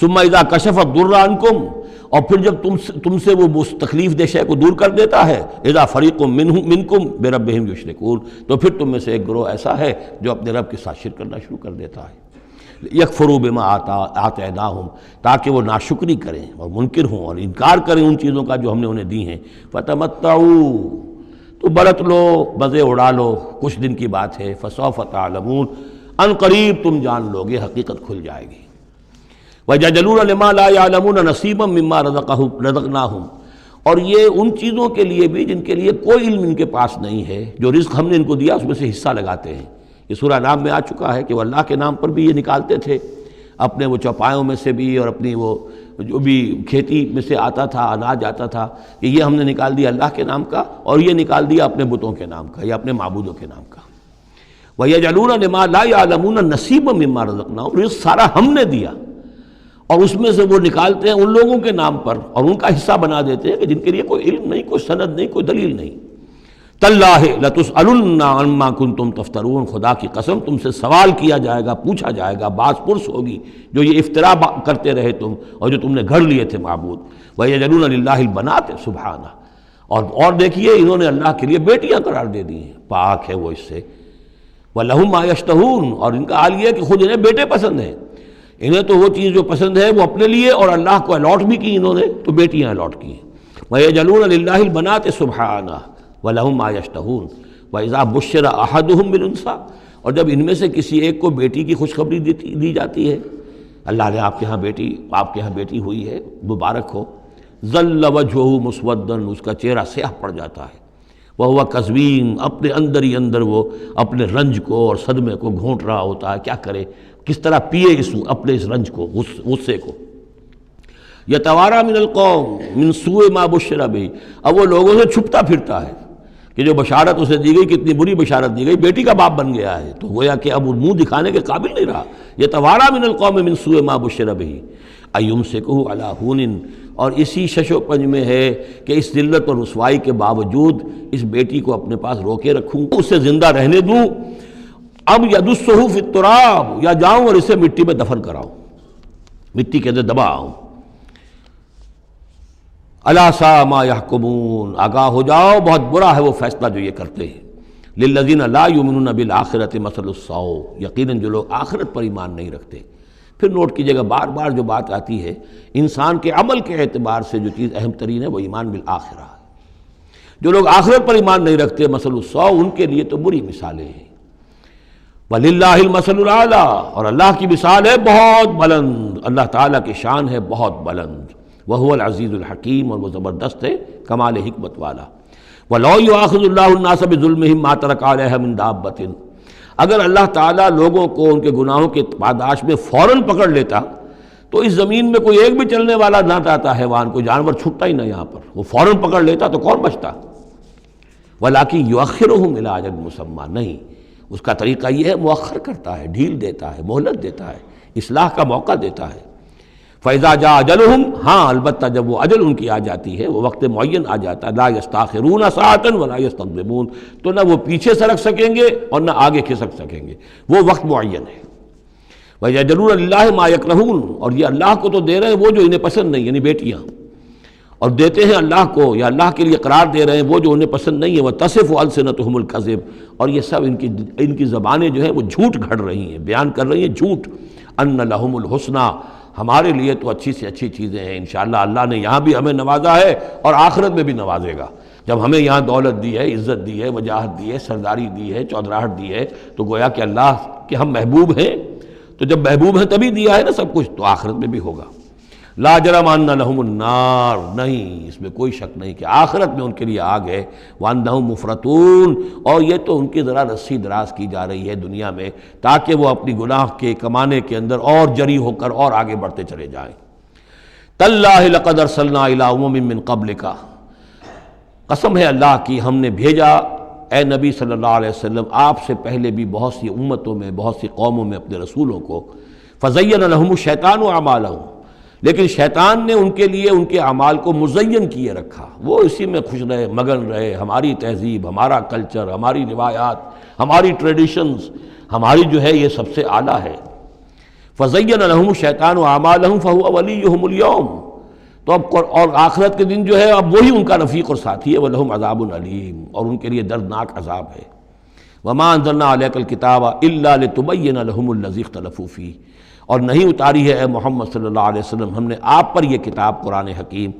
ثم اذا کشف الضر عنکم، اور پھر جب تم سے وہ تکلیف دہ شے کو دور کر دیتا ہے، اذا فریق منکم بربہم یشرکون، تو پھر تم میں سے ایک گروہ ایسا ہے جو اپنے رب کے ساتھ شرک کرنا شروع کر دیتا ہے۔ یکفروا بما آتیناہم، تاکہ وہ ناشکری کریں اور منکر ہوں اور انکار کریں ان چیزوں کا جو ہم نے انہیں دی ہیں۔ فتمتعوا، تو برت لو، مزے اڑا لو، کچھ دن کی بات ہے، فسوف تعلمون، ان قریب تم جان لو گے، حقیقت کھل جائے گی۔ وَيَجْعَلُونَ لِمَا لَا يَعْلَمُونَ نَصِيبًا مِّمَّا رَزَقْنَاهُمْ، اور یہ ان چیزوں کے لیے بھی جن کے لیے کوئی علم ان کے پاس نہیں ہے، جو رزق ہم نے ان کو دیا اس میں سے حصہ لگاتے ہیں۔ یہ سورہ نام میں آ چکا ہے کہ وہ اللہ کے نام پر بھی یہ نکالتے تھے، اپنے وہ چوپایوں میں سے بھی اور اپنی وہ جو بھی کھیتی میں سے آتا تھا، اناج آتا تھا، کہ یہ ہم نے نکال دیا اللہ کے نام کا، اور یہ نکال دیا اپنے بتوں کے نام کا یا اپنے معبودوں کے نام کا۔ وَيَجْعَلُونَ لِمَا لَا يَعْلَمُونَ نَصِيبًا مِّمَّا رَزَقْنَاهُمْ، رزق سارا ہم نے دیا، اور اس میں سے وہ نکالتے ہیں ان لوگوں کے نام پر اور ان کا حصہ بنا دیتے ہیں کہ جن کے لیے کوئی علم نہیں، کوئی سند نہیں، کوئی دلیل نہیں۔ تاللہ لتسألن عما کنتم تفترون، خدا کی قسم تم سے سوال کیا جائے گا، پوچھا جائے گا، باز پرس ہوگی جو یہ افترا کرتے رہے تم اور جو تم نے گھڑ لیے تھے معبود۔ وَيَجْعَلُونَ لِلَّهِ الْبَنَاتِ سُبْحَانَهُ، اور دیکھیے انہوں نے اللہ کے لیے بیٹیاں قرار دے دی ہیں، پاک ہے وہ اس سے۔ وَلَهُم مَّا يَشْتَهُونَ، اور ان کا حال یہ ہے کہ خود انہیں بیٹے پسند ہیں، انہیں تو وہ چیز جو پسند ہے وہ اپنے لیے اور اللہ کو الاٹ بھی کی انہوں نے، تو بیٹیاں الاٹ کی ہیں۔ وَيَجْعَلُونَ لِلَّهِ الْبَنَاتِ سُبْحَانَهُ وَلَهُم مَّا يَشْتَهُونَ وَإِذَا بُشِّرَ أَحَدُهُم بِالْأُنثىٰ، اور جب ان میں سے کسی ایک کو بیٹی کی خوشخبری دی جاتی ہے، اللہ نے آپ کے ہاں بیٹی ہوئی ہے، مبارک ہو، ظل وجهه مسودا، اس کا چہرہ سیاہ پڑ جاتا ہے، وَهُوَ كَظِيمٌ، اپنے اندر ہی اندر وہ اپنے رنج کو اور صدمے کو گھونٹ رہا ہوتا ہے، کیا کرے، کس طرح پیے اپنے اس رنج کو، غصے کو۔ یتوارا من القوم من سوء ما بشر بہ، اب وہ لوگوں سے چھپتا پھرتا ہے کہ جو بشارت اسے دی گئی کتنی بری بشارت دی گئی، بیٹی کا باپ بن گیا ہے، تو گویا کہ اب وہ منہ دکھانے کے قابل نہیں رہا۔ یتوارا من القوم من سوء ما بشر بہ ایمسکہ علی ہون، اور اسی شش و پنج میں ہے کہ اس ذلت اور رسوائی کے باوجود اس بیٹی کو اپنے پاس روکے رکھوں، اسے زندہ رہنے دوں، اب یدسہ فی التراب، یا جاؤں اور اسے مٹی میں دفن کراؤں، مٹی کے اندر دبا آؤں۔ الا ساء ما یحکمون، آگاہ ہو جاؤ بہت برا ہے وہ فیصلہ جو یہ کرتے ہیں۔ للذین لا یؤمنون بالآخرۃ مثل السوء، یقیناً جو لوگ آخرت پر ایمان نہیں رکھتے۔ پھر نوٹ کیجیے گا بار بار جو بات آتی ہے، انسان کے عمل کے اعتبار سے جو چیز اہم ترین ہے وہ ایمان بالآخرہ ہے۔ جو لوگ آخرت پر ایمان نہیں رکھتے، مثل السوء، ان کے لیے تو بری مثالیں ہیں۔ وَلِلَّهِ الْمَثَلُ الْأَعْلَىٰ، اور اللہ کی مثال ہے بہت بلند، اللہ تعالیٰ کی شان ہے بہت بلند، وَهُوَ الْعَزِيزُ الْحَكِيمُ، اور وہ زبردست ہے، کمال حکمت والا۔ وَلَوْ يُؤَاخِذُ اللَّهُ النَّاسَ بِظُلْمِهِمْ مَا تَرَكَ عَلَيْهَا مِن دَابَّةٍ، اگر اللہ تعالیٰ لوگوں کو ان کے گناہوں کے پاداش میں فوراً پکڑ لیتا تو اس زمین میں کوئی ایک بھی چلنے والا نہ رہتا حیوان، کوئی جانور چھٹتا ہی نہ، یہاں پر وہ فوراً پکڑ لیتا تو کون بچتا؟ وَلَٰكِن يُؤَخِّرُهُمْ إِلَىٰ أَجَلٍ مُّسَمًّى، نہیں، اس کا طریقہ یہ ہے مؤخر کرتا ہے، ڈھیل دیتا ہے، مہلت دیتا ہے، اصلاح کا موقع دیتا ہے۔ فَإِذَا جَاءَ أَجَلُهُمْ، ہاں البتہ جب وہ اجل ان کی آ جاتی ہے، وہ وقت معین آ جاتا ہے، لَا يَسْتَأْخِرُونَ سَاعَةً وَلَا يَسْتَقْدِمُونَ، تو نہ وہ پیچھے سرک سکیں گے اور نہ آگے کھسک سکیں گے، وہ وقت معین ہے۔ وَيَجْعَلُونَ لِلَّهِ مَا يَكْرَهُونَ، اور یہ اللہ کو تو دے رہے ہیں وہ جو انہیں پسند نہیں، یعنی بیٹیاں، اور دیتے ہیں اللہ کو یا اللہ کے لیے قرار دے رہے ہیں وہ جو انہیں پسند نہیں ہے، وَتَصِفُ أَلْسِنَتُهُمُ الْكَذِبَ، اور یہ سب ان کی زبانیں جو ہیں وہ جھوٹ گھڑ رہی ہیں، بیان کر رہی ہیں جھوٹ، أَنَّ لَهُمُ الْحُسْنَى، ہمارے لیے تو اچھی سے اچھی چیزیں ہیں، انشاءاللہ اللہ نے یہاں بھی ہمیں نوازا ہے اور آخرت میں بھی نوازے گا۔ جب ہمیں یہاں دولت دی ہے، عزت دی ہے، وجاہت دی ہے، سرداری دی ہے، چودراہٹ دی ہے، تو گویا کہ اللہ کے ہم محبوب ہیں، تو جب محبوب ہیں تبھی دیا ہے نا سب کچھ، تو آخرت میں بھی ہوگا۔ لا جرم ان لہم النار، نہیں اس میں کوئی شک نہیں کہ آخرت میں ان کے لیے آگ ہے، وانہم مفرطون، اور یہ تو ان کی ذرا رسی دراز کی جا رہی ہے دنیا میں تاکہ وہ اپنی گناہ کے کمانے کے اندر اور جری ہو کر اور آگے بڑھتے چلے جائیں۔ تاللہ لقد ارسلنا الی امم من قبلک، قسم ہے اللہ کی ہم نے بھیجا اے نبی صلی اللہ علیہ وسلم آپ سے پہلے بھی بہت سی امتوں میں، بہت سی قوموں میں اپنے رسولوں کو، فزین لہم الشیطان اعمالہم، لیکن شیطان نے ان کے لیے ان کے اعمال کو مزین کیے رکھا، وہ اسی میں خوش رہے، مگن رہے، ہماری تہذیب، ہمارا کلچر، ہماری روایات، ہماری ٹریڈیشنز، ہماری جو ہے یہ سب سے اعلیٰ ہے۔ فزین لہم الشیطان اعمالہم فہو ولیہم اليوم، تو اب اور آخرت کے دن جو ہے اب وہی ان کا رفیق اور ساتھی ہے، وَلَهُمْ عَذَابٌ علیم، اور ان کے لیے دردناک عذاب ہے۔ وَمَا أَنزَلْنَا عَلَيْكَ الْكِتَابَ إِلَّا لِتُبَيِّنَ لَهُمُ الَّذِي اخْتَلَفُوا فِيهِ، اور نہیں اتاری ہے اے محمد صلی اللہ علیہ وسلم ہم نے آپ پر یہ کتاب قرآن حکیم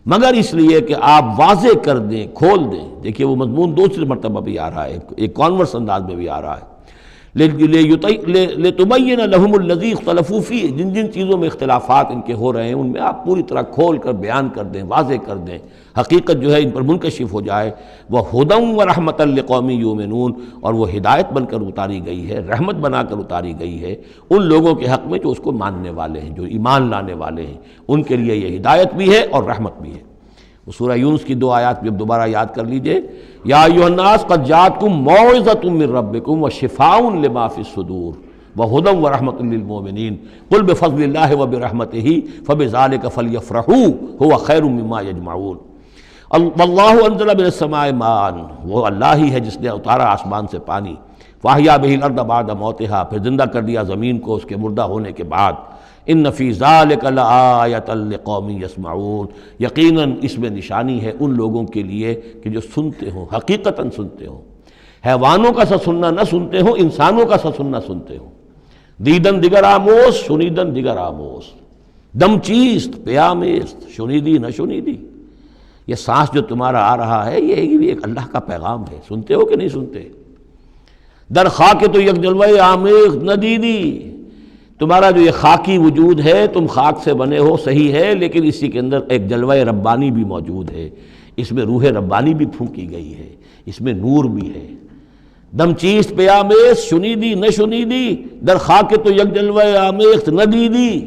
مگر اس لیے کہ آپ واضح کر دیں، کھول دیں۔ دیکھیے وہ مضمون دوسری مرتبہ بھی آ رہا ہے، ایک کانورس انداز میں بھی آ رہا ہے، لِتُبَيِّنَ لَهُمُ الَّذِي اخْتَلَفُوا فِيهِ، جن جن چیزوں میں اختلافات ان کے ہو رہے ہیں ان میں آپ پوری طرح کھول کر بیان کر دیں، واضح کر دیں، حقیقت جو ہے ان پر منکشف ہو جائے۔ وَهُدًى وَرَحْمَةً لِقَوْمٍ يُؤْمِنُونَ، اور وہ ہدایت بن کر اتاری گئی ہے، رحمت بنا کر اتاری گئی ہے ان لوگوں کے حق میں جو اس کو ماننے والے ہیں، جو ایمان لانے والے ہیں، ان کے لیے یہ ہدایت بھی ہے اور رحمت بھی ہے۔ وہ سورہ یونس کی 2 آیات بھی اب دوبارہ یاد کر لیجئے، یا ایھا الناس قد جاءتکم موعظۃ من ربکم وشفاء لما فی الصدور وہدی ورحمۃ للمؤمنین قل بفضل اللہ وبرحمتہ فبذلک فلیفرحوا ھو خیر مما یجمعون۔ واللہ انزل من السماء ماء، وہ اللہ ہی ہے جس نے اتارا آسمان سے پانی، فاحیا بہ الارض بعد موتہا، پھر زندہ کر دیا زمین کو اس کے مردہ ہونے کے بعد۔ ان فی ذلک لآیۃ لقوم یسمعون، یقیناً اس میں نشانی ہے ان لوگوں کے لیے کہ جو سنتے ہوں، حقیقتاً سنتے ہوں، حیوانوں کا سا سننا نہ سنتے ہوں، انسانوں کا سا سننا سنتے ہوں۔ دیدن دیگر آموز، شنیدن دیگر آموز، دم چیست پیامیست، شنیدی نہ شنیدی، یہ سانس جو تمہارا آ رہا ہے یہ بھی ایک اللہ کا پیغام ہے، سنتے ہو کہ نہیں سنتے؟ در خاک تو یک جلوہ آمیخ ندیدی، تمہارا جو یہ خاکی وجود ہے تم خاک سے بنے ہو صحیح ہے، لیکن اسی کے اندر ایک جلوہ ربانی بھی موجود ہے، اس میں روح ربانی بھی پھونکی گئی ہے، اس میں نور بھی ہے۔ دم چیست پیامیست، شنیدی نہ شنیدی، در خاک تو یک جلوہ آمیخت ندیدی،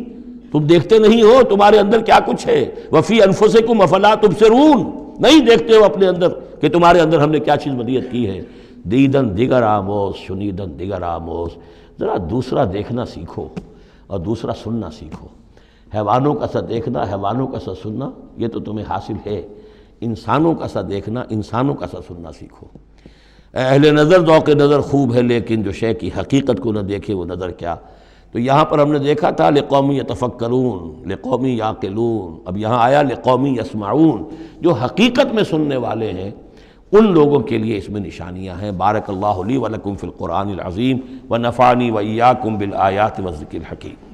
تم دیکھتے نہیں ہو تمہارے اندر کیا کچھ ہے۔ وفی انفسکم افلا تبصرون، نہیں دیکھتے ہو اپنے اندر کہ تمہارے اندر ہم نے کیا چیز ودیعت کی ہے۔ دیدن دیگر آموز، شنیدن دیگر آموز، ذرا دوسرا دیکھنا سیکھو اور دوسرا سننا سیکھو۔ حیوانوں کا سا دیکھنا، حیوانوں کا سا سننا یہ تو تمہیں حاصل ہے، انسانوں کا سا دیکھنا، انسانوں کا سا سننا سیکھو۔ اہل نظر ذوق نظر خوب ہے، لیکن جو شے کی حقیقت کو نہ دیکھے وہ نظر کیا۔ تو یہاں پر ہم نے دیکھا تھا لقوم یتفکرون، لقوم یعقلون، اب یہاں آیا لقوم یسمعون، جو حقیقت میں سننے والے ہیں ان لوگوں کے لیے اس میں نشانیاں ہیں۔ بارک اللہ لی ولکم فی القرآن العظیم ونفعنی وإیاکم بالآیات والذکر الحکیم۔